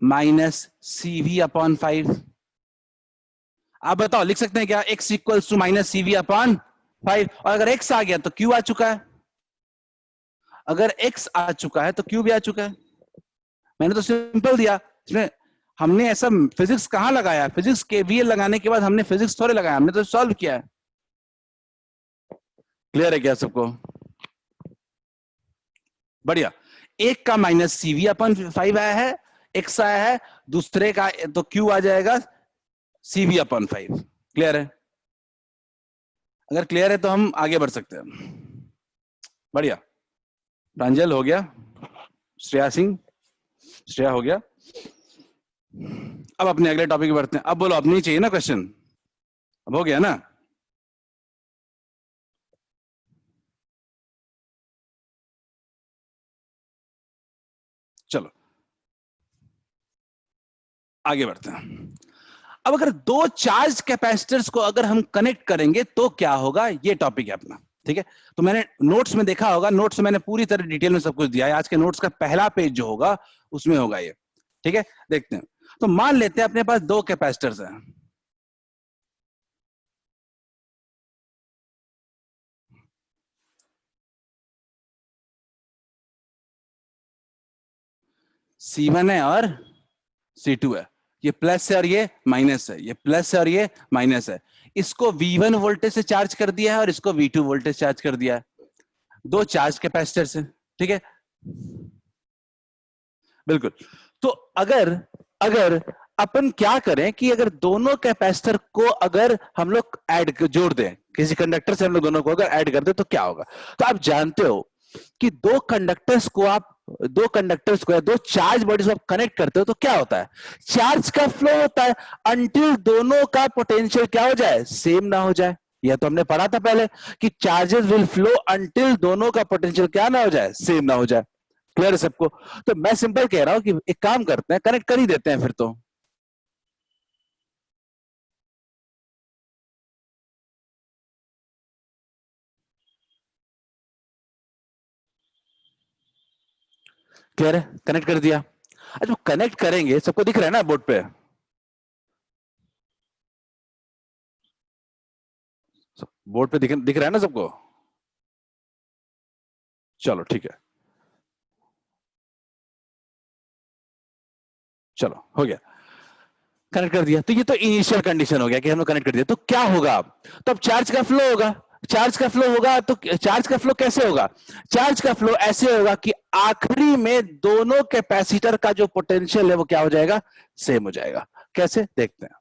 -cv/5। आप बताओ लिख सकते हैं क्या, x इक्वल्स टू -cv/5, और अगर x आ गया तो q आ चुका है, अगर x आ चुका है तो q भी आ चुका है। मैंने तो सिंपल दिया, इसमें हमने ऐसा फिजिक्स कहां लगाया, फिजिक्स केवीएल लगाने के बाद हमने फिजिक्स थोड़े लगाया, हमने तो सॉल्व किया है। क्लियर है क्या सबको, बढ़िया। एक का -cv/5 आया है, x आया है, दूसरे का तो q आ जाएगा cv/5। क्लियर है, अगर क्लियर है तो हम आगे बढ़ सकते हैं। बढ़िया, प्रांजल हो गया, श्रेया सिंह, श्रेया हो गया। अब अपने अगले टॉपिक पे बढ़ते हैं। अब बोलो, अब नहीं चाहिए ना क्वेश्चन, अब हो गया ना, चलो आगे बढ़ते हैं। अब अगर दो चार्ज कैपेसिटर्स को अगर हम कनेक्ट करेंगे तो क्या होगा, ये टॉपिक है अपना। ठीक है, तो मैंने नोट्स में देखा होगा, नोट्स में मैंने पूरी तरह डिटेल में सब कुछ दिया है, आज के नोट्स का पहला पेज जो होगा उसमें होगा ये। ठीक है, देखते हैं। तो मान लेते हैं अपने पास दो कैपेसिटर्स हैं, C1 है और C2 है, ये प्लस है और ये माइनस है, ये प्लस है और ये माइनस है। इसको V1 वोल्टेज से चार्ज कर दिया है और इसको V2 वोल्टेज चार्ज कर दिया है, दो चार्ज कैपेसिटर्स हैं। ठीक है, बिल्कुल। तो अगर अगर अपन क्या करें कि अगर दोनों कैपेसिटर को अगर हम लोग ऐड जोड़ दें, किसी कंडक्टर से हम लोग दोनों को अगर ऐड कर दें तो क्या होगा, तो आप जानते हो कि दो कंडक्टर्स को या दो चार्ज बॉडीज को आप कनेक्ट करते हो तो क्या होता है, चार्ज का फ्लो होता है अंटिल दोनों का पोटेंशियल क्या हो जाए, सेम ना हो जाए। यह तो हमने पढ़ा था पहले कि चार्जेस विल फ्लो अंटिल दोनों का पोटेंशियल क्या ना हो जाए, सेम ना हो जाए। क्लियर है सबको, तो मैं सिंपल कह रहा हूं कि एक काम करते हैं, कनेक्ट कर ही देते हैं फिर तो। क्लियर है, कनेक्ट कर दिया। अच्छा कनेक्ट करेंगे, सबको दिख रहा है ना बोर्ड पे? बोर्ड पे दिख रहा है ना सबको? चलो ठीक है, चलो हो गया, कनेक्ट कर दिया। तो ये तो इनिशियल कंडीशन हो गया कि हमने कनेक्ट कर दिया। तो क्या होगा अब? तो अब चार्ज का फ्लो होगा। चार्ज का फ्लो होगा तो चार्ज का फ्लो कैसे होगा? चार्ज का फ्लो ऐसे होगा कि आखिरी में दोनों कैपेसिटर का जो पोटेंशियल है वो क्या हो जाएगा? सेम हो जाएगा। कैसे देखते हैं।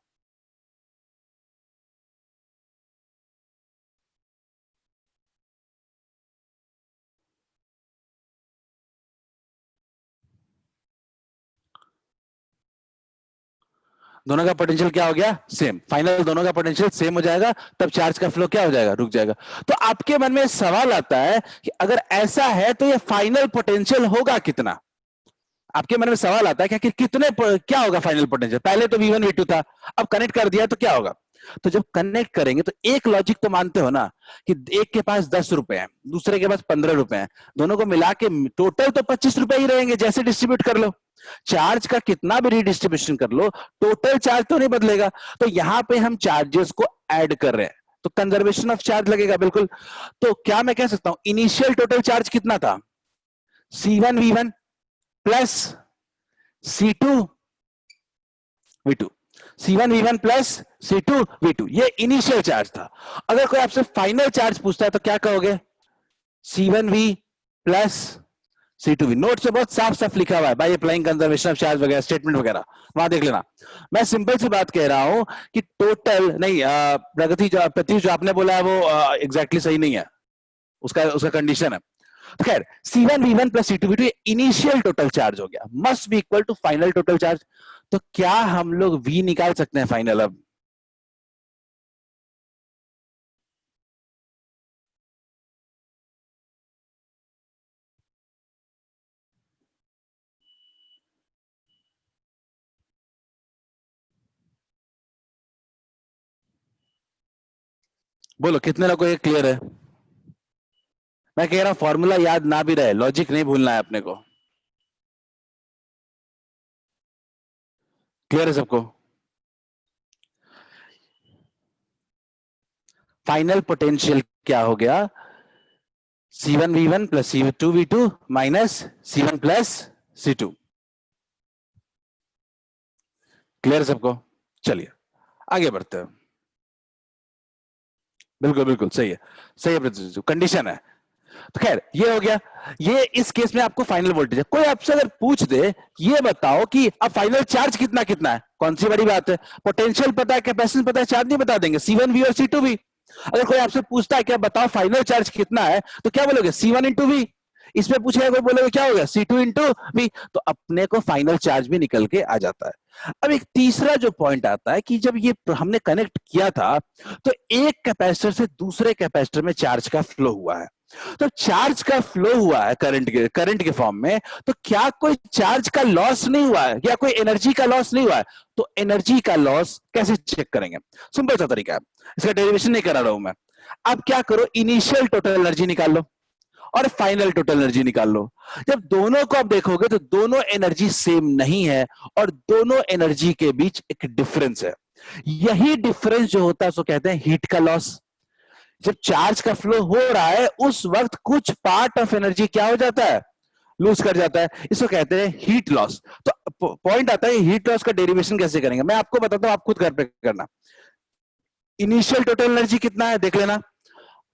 दोनों का पोटेंशियल क्या हो गया? सेम। फाइनल दोनों का पोटेंशियल सेम हो जाएगा, तब चार्ज का फ्लो क्या हो जाएगा? रुक जाएगा। तो आपके मन में सवाल आता है कि अगर ऐसा है तो ये फाइनल पोटेंशियल होगा कितना? आपके मन में सवाल आता है कि कितने क्या होगा फाइनल पोटेंशियल? पहले तो V1 V2 था, अब कनेक्ट कर दिया तो क्या होगा? तो जब कनेक्ट करेंगे तो एक लॉजिक तो मानते हो ना कि एक के पास 10 रुपए हैं, दूसरे के पास 15 रुपए हैं, दोनों को मिला के टोटल तो 25 रुपए ही रहेंगे, जैसे डिस्ट्रीब्यूट कर लो। चार्ज का कितना भी रिडिस्ट्रीब्यूशन कर लो, टोटल चार्ज तो नहीं बदलेगा। तो यहां पे हम चार्जेस को ऐड कर रहे हैं, तो कंजर्वेशन ऑफ चार्ज लगेगा बिल्कुल। तो क्या मैं कह सकता हूं इनिशियल टोटल चार्ज कितना था? C1V1 plus C2 V2, C1V1 plus C2 V2, ये इनिशियल चार्ज था। अगर कोई आपसे फाइनल चार्ज पूछता है तो क्या कहोगे? C1V plus C2V। नोट से बहुत साफ साफ लिखा हुआ है by applying conservation of charge वगैरह, स्टेटमेंट वगैरह, वहां देख लेना। मैं सिंपल सी बात कह रहा हूं कि टोटल नहीं, प्रतीश जो आपने बोला है वो एग्जैक्टली सही नहीं है, उसका उसका कंडीशन है। तो खैर C1V1 plus C2V2 initial total charge हो गया, must be equal to final total charge. तो क्या हम लोग V निकाल सकते हैं फाइनल अब? बोलो कितने लोगों को ये क्लियर है? मैं कह रहा हूं फॉर्मूला याद ना भी रहे, लॉजिक नहीं भूलना है अपने को। क्लियर है सबको? फाइनल पोटेंशियल क्या हो गया? C1V1 plus C2V2 minus C1 plus C2। Clear सबको? चलिए आगे बढ़ते हैं। बिल्कुल बिल्कुल सही है, सही है, कंडीशन है। तो खैर ये हो गया, ये इस केस में आपको फाइनल वोल्टेज है। कोई आपसे अगर पूछ दे ये बताओ कि अब फाइनल चार्ज कितना कितना है, कौन सी बड़ी बात है? पोटेंशियल पता है, कैपेसिटेंस पता है, चार्ज नहीं बता देंगे, C1V और C2V। अगर कोई आपसे पूछता है क्या बताओ फाइनल चार्ज कितना है, तो क्या बोलोगे? C1 into we. इसमें पूछेगा कोई, बोलोगे क्या होगा? C2 into we. तो अपने को फाइनल चार्ज भी निकल के आ जाता है। अब एक तीसरा जो पॉइंट आता है कि जब ये हमने कनेक्ट किया था तो एक कैपेसिटर से दूसरे कैपेसिटर में चार्ज का फ्लो हुआ है। तो चार्ज का फ्लो हुआ है करंट के फॉर्म में, तो क्या कोई चार्ज का लॉस नहीं हुआ है या कोई एनर्जी का लॉस नहीं हुआ है? तो एनर्जी का लॉस कैसे चेक करेंगे? सिंपल सा तरीका है, इसका डेरिवेशन नहीं करा रहा हूं मैं। अब क्या करो, इनिशियल टोटल एनर्जी निकाल लो और फाइनल टोटल एनर्जी निकाल लो। जब दोनों को आप देखोगे तो दोनों एनर्जी सेम नहीं है और दोनों एनर्जी के बीच एक डिफरेंस है। यही डिफरेंस जो होता है उसको कहते हैं हीट का लॉस। जब चार्ज का फ्लो हो रहा है उस वक्त कुछ पार्ट ऑफ एनर्जी क्या हो जाता है? लूज कर जाता है, इसको कहते हैं हीट लॉस। तो पॉइंट आता है हीट लॉस का डेरिवेशन कैसे करेंगे, मैं आपको बताता हूं, आप खुद घर पे करना। इनिशियल टोटल एनर्जी कितना है देख लेना,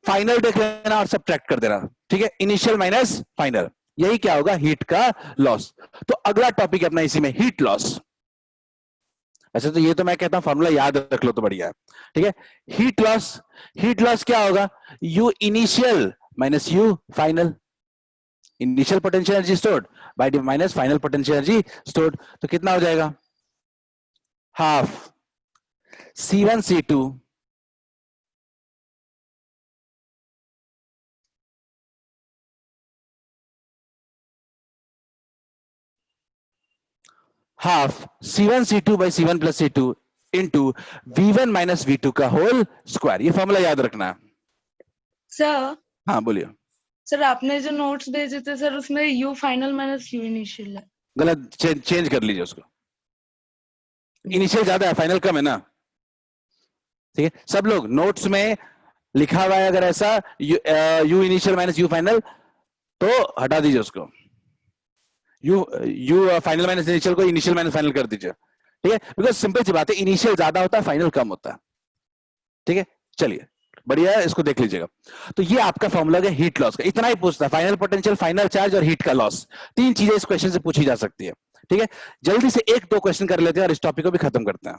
फाइनल देख लेना और सब्ट्रैक्ट कर देना। ठीक है, इनिशियल माइनस फाइनल, यही क्या होगा? हीट का लॉस। तो अगला टॉपिक अपना इसी में हीट लॉस। अच्छा तो ये तो मैं कहता हूं फॉर्मूला याद रख लो तो बढ़िया है। ठीक है, हीट लॉस, हीट लॉस क्या होगा? You initial minus you final. Initial potential energy stored bye D minus final potential energy stored. तो कितना हो जाएगा? Half C1 C2 half C1 C2 by C1 plus C2 into V1 minus V2 का होल स्क्वायर। ये फॉर्मूला याद रखना है। सर हाँ बोलिए। सर आपने जो नोट्स भेजे थे सर उसमें you final minus you initial है। गलत, चेंज कर लीजिए उसको। इनिशियल ज्यादा है, फाइनल कम है ना। ठीक है, सब लोग नोट्स में लिखा हुआ है अगर ऐसा you initial minus you final, तो हटा दीजिए उसको। यू फाइनल माइनस इनिशियल को इनिशियल माइनस फाइनल कर दीजिए। ठीक है, बिकॉज सिंपल सी बात है, इनिशियल ज्यादा होता है, फाइनल कम होता है। ठीक है, चलिए बढ़िया है, इसको देख लीजिएगा। तो ये आपका फॉर्मूला है हीट लॉस का, इतना ही पूछता है, फाइनल पोटेंशियल, फाइनल चार्ज और हीट का लॉस। तीन चीजें इस क्वेश्चन से पूछी जा सकती है। ठीक है, जल्दी से एक दो क्वेश्चन कर लेते हैं और इस टॉपिक को भी खत्म करते हैं।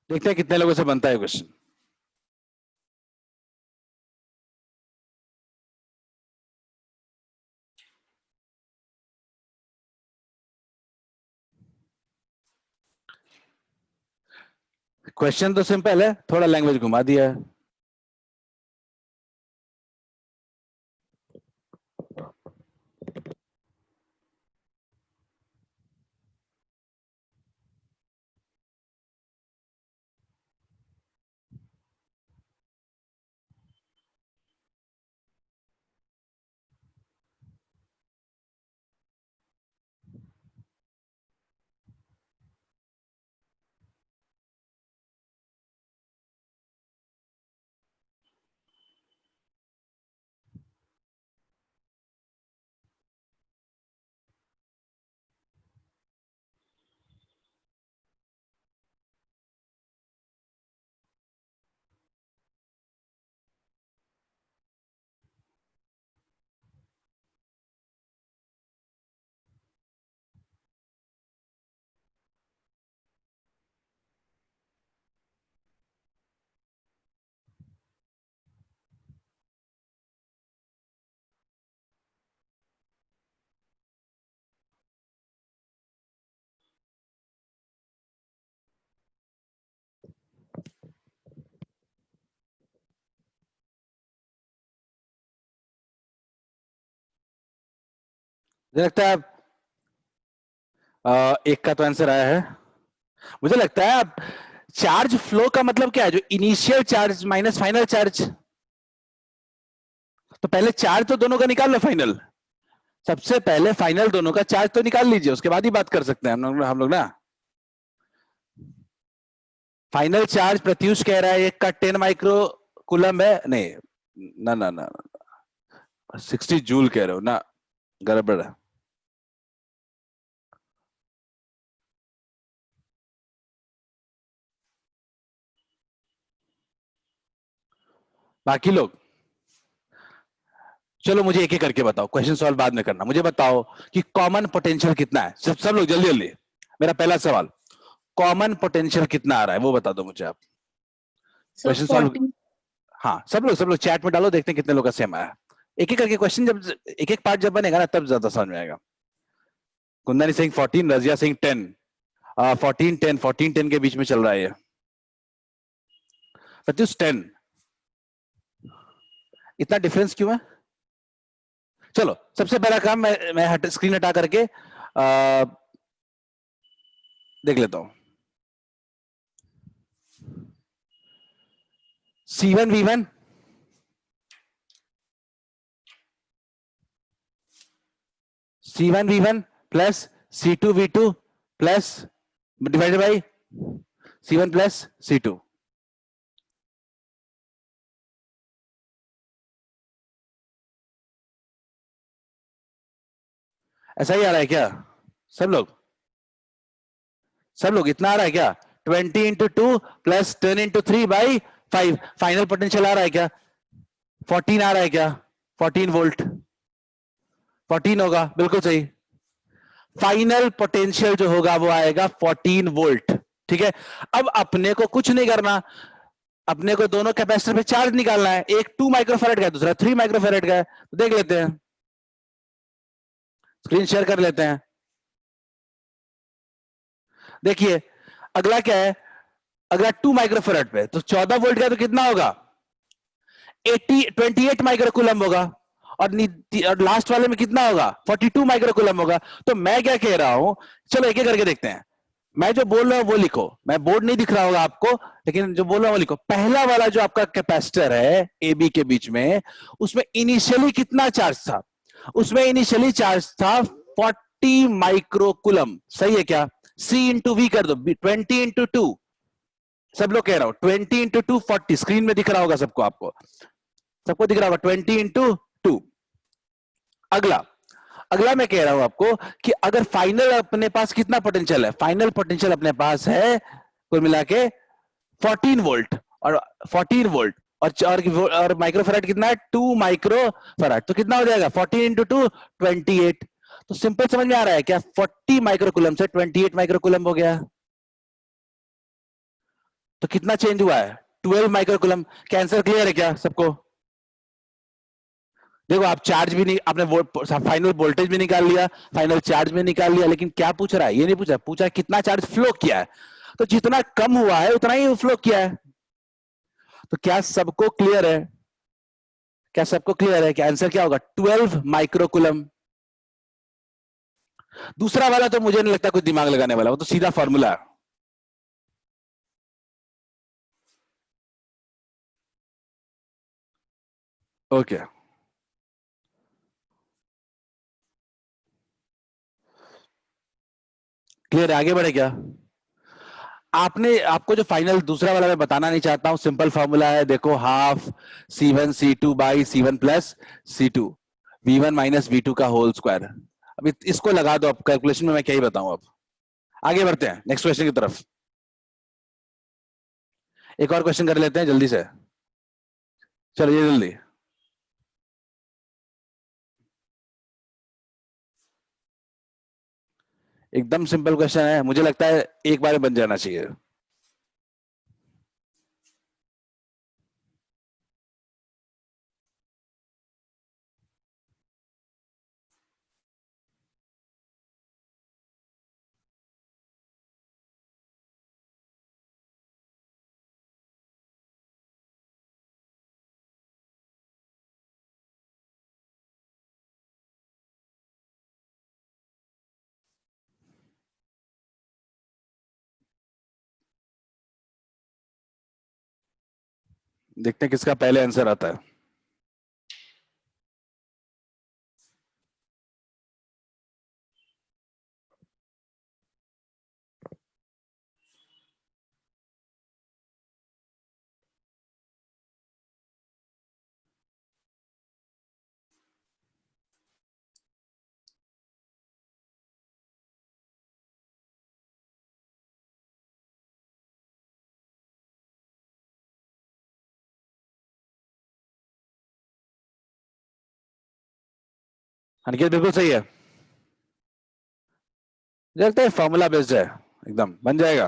देखते हैं कितने लोगों से बनता है क्वेश्चन। क्वेश्चन तो सिंपल है, थोड़ा लैंग्वेज घुमा दिया है। मुझे लगता है एक का तो आंसर आया है। मुझे लगता है अब चार्ज फ्लो का मतलब क्या है, जो initial charge minus final charge. तो पहले चार्ज तो दोनों का निकाल लो फाइनल, सबसे पहले फाइनल दोनों का चार्ज तो निकाल लीजिए, उसके बाद ही बात कर सकते हैं हम लोग ना। फाइनल चार्ज प्रत्युष कह रहा है एक का 10 माइक्रो कूलम है, नहीं ना ना ना, 60 जूल कह रहे हो ना, गड़बड़ है। बाकी लोग चलो मुझे एक एक करके बताओ, क्वेश्चन सॉल्व बाद में करना। मुझे बताओ कि कॉमन पोटेंशियल कितना है, सब लोग जल्दी जल्दी। मेरा पहला सवाल, कॉमन पोटेंशियल कितना आ रहा है वो बता दो मुझे आप। So question solve, 14. हाँ सब लोग चैट में डालो, देखते हैं कितने लोग का सेम आया। एक एक करके क्वेश्चन, जब एक एक पार्ट जब बनेगा ना तब ज्यादा समझ में आएगा। कुंदनी सिंह 14, रजिया सिंह 10, 14 10 के बीच में चल रहा है ये। प्रत्युष 10, इतना डिफरेंस क्यों है? चलो सबसे पहला काम मैं स्क्रीन हटा करके देख लेता हूं। C1 V1 C1 V1 plus C2 V2 plus divided by C1 plus C2। ऐसा ही आ रहा है क्या सब लोग इतना आ रहा है क्या? 20 into 2 plus 10 into 3 by 5। Final potential आ रहा है क्या? 14 आ रहा है क्या? 14 वोल्ट 14 होगा, बिल्कुल सही। फाइनल पोटेंशियल जो होगा वो आएगा 14 वोल्ट। ठीक है, अब अपने को कुछ नहीं करना, अपने को दोनों कैपेसिटर पे चार्ज निकालना है। एक 2 माइक्रोफैरेड का है, दूसरा 3 माइक्रोफैरेड का है। तो देख लेते हैं, स्क्रीन शेयर कर लेते हैं। देखिए अगला क्या है, अगला 2 माइक्रोफेराड पे, तो 14 वोल्ट का तो कितना होगा, 28 माइक्रोकूलम होगा, और लास्ट वाले में कितना होगा, 42 माइक्रोकूलम होगा। तो मैं क्या कह रहा हूं, चलो एक एक करके देखते हैं। मैं जो बोल रहा हूं वो लिखो, मैं बोर्ड नहीं दिख रहा होगा आपको, लेकिन जो बोल रहा हूं वो लिखो। पहला वाला जो आपका कैपेसिटर है ए बी के बीच में, उसमें इनिशियली कितना चार्ज था, उसमें इनिशियली चार्ज था 40 माइक्रोकूलम, सही है क्या, सी इंटू वी कर दो, 20 इंटू 2, सब लोग कह रहा हूं 20 इंटू 2 40, स्क्रीन में दिख रहा होगा सबको, आपको सबको दिख रहा होगा 20 इंटू 2। अगला अगला मैं कह रहा हूं आपको कि अगर फाइनल अपने पास कितना पोटेंशियल है, फाइनल पोटेंशियल अपने पास है कुल मिला के 14 वोल्ट, और 14 वोल्ट और माइक्रोफेराड कितना है, 2 माइक्रोफेराड, तो कितना हो जाएगा 14 इंटू 2 28। तो सिंपल समझ में आ रहा है क्या, 40 माइक्रोकूलम से 28 माइक्रोकूलम हो गया, तो कितना चेंज हुआ है, 12 माइक्रोकूलम। कैंसर क्लियर है क्या सबको, देखो आप चार्ज भी नहीं, आपने फाइनल वोल्टेज भी निकाल लिया, फाइनल चार्ज भी निकाल लिया, लेकिन क्या पूछ रहा है, ये नहीं पूछा, पूछा कितना चार्ज फ्लो किया है, तो जितना कम हुआ है उतना ही फ्लो किया है। तो क्या सबको क्लियर है, क्या सबको क्लियर है कि आंसर क्या होगा, 12 माइक्रोकूलम। दूसरा वाला तो मुझे नहीं लगता कुछ दिमाग लगाने वाला, वो तो सीधा फॉर्मूला है। ओके क्लियर है, आगे बढ़े क्या, आपने, आपको जो फाइनल दूसरा वाला मैं बताना नहीं चाहता हूं, सिंपल फॉर्मूला है, देखो half C1 C2 by C1 plus C2 V1 minus V2 का होल स्क्वायर। अभी इसको लगा दो, अब कैलकुलेशन में मैं क्या ही बताऊं। अब आगे बढ़ते हैं नेक्स्ट क्वेश्चन की तरफ, एक और क्वेश्चन कर लेते हैं जल्दी से, चलिए जल्दी। एकदम सिंपल क्वेश्चन है, मुझे लगता है एक बार में बन जाना चाहिए। देखते हैं किसका पहले आंसर आता है। अनिकेत बिल्कुल सही है, मुझे लगता है फॉर्मूला बेस्ड है, एकदम बन जाएगा।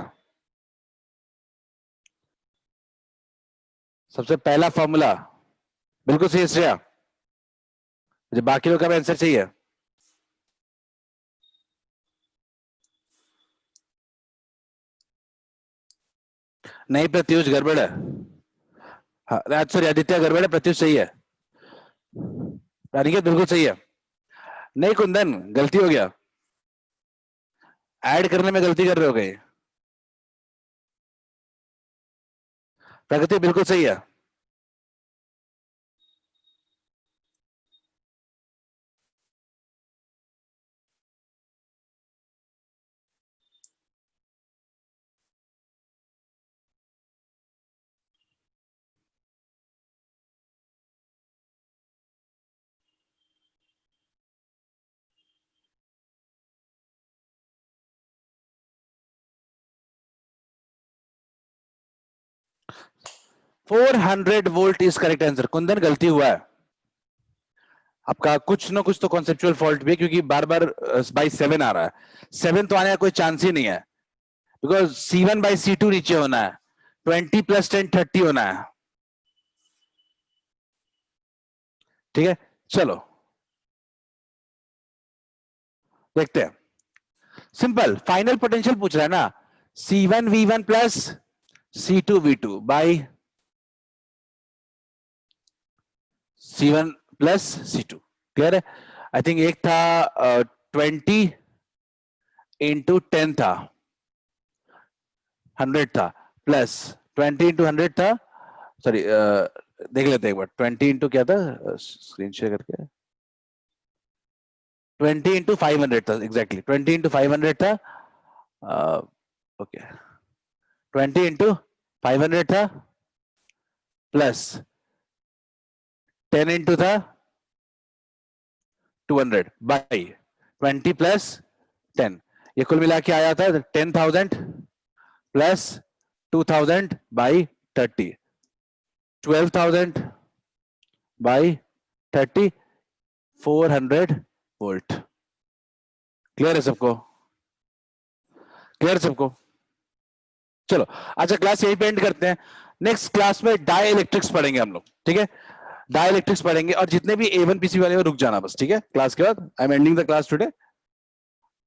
सबसे पहला फॉर्मूला बिल्कुल सही है श्रेया, मुझे बाकी लोग का भी आंसर चाहिए। नहीं प्रत्युष गड़बड़ है, हाँ सॉरी आदित्य गड़बड़ है, प्रत्युष सही है, अनिकेत बिल्कुल सही है। नहीं कुंदन गलती हो गया, ऐड करने में गलती कर रहे हो गए, प्रगति बिल्कुल सही है। Four 400 volt is correct answer. Kundan गलती हुआ है आपका, कुछ ना कुछ तो कॉन्सेप्चुअल फॉल्ट भी है, क्योंकि बार बार बाई 7 आ रहा है, 7 तो आने का कोई चांस ही नहीं है, बिकॉज C1 बाई C2 नीचे होना है, 20 प्लस 10 30 होना है। ठीक है चलो देखते हैं, सिंपल फाइनल पोटेंशियल पूछ रहा है ना, C1V1 plus C2V2 by C1 plus C2। Clear है? आई थिंक एक था 20 इंटू 10 था, 100 था, प्लस 20 इंटू 100 था, सॉरी देख लेते हैं एक बार, 20 इंटू क्या था, स्क्रीन शेयर करके, 20 इंटू 500 था, एग्जैक्टली 20 इंटू 500 था, ओके 20 इंटू 500 था, प्लस 10 इंटू था 200 बाई 20 प्लस 10, ये कुल मिला के आया था 10,000 plus 2,000 by 30, 12,000 by 30, 400 volt. Clear है सबको? क्लियर है सबको? चलो अच्छा, क्लास यही पे एंड करते हैं। नेक्स्ट क्लास में डाई इलेक्ट्रिक्स पढ़ेंगे हम लोग, ठीक है? डाई इलेक्ट्रिक्स पढ़ेंगे, और जितने भी A1 PC वाले हो रुक जाना बस, ठीक है? क्लास के बाद I am ending the class today.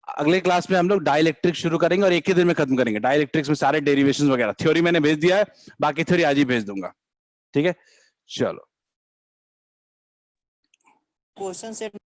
अगले क्लास में हम लोग डाई इलेक्ट्रिक्स शुरू करेंगे और एक ही दिन में खत्म करेंगे। डाई इलेक्ट्रिक्स में सारे डेरिवेशंस वगैरह, थ्योरी मैंने भेज दिया है, बाकी थ्योरी आज ही भेज दूंगा, ठीक है? चलो क्वेश्चन सेट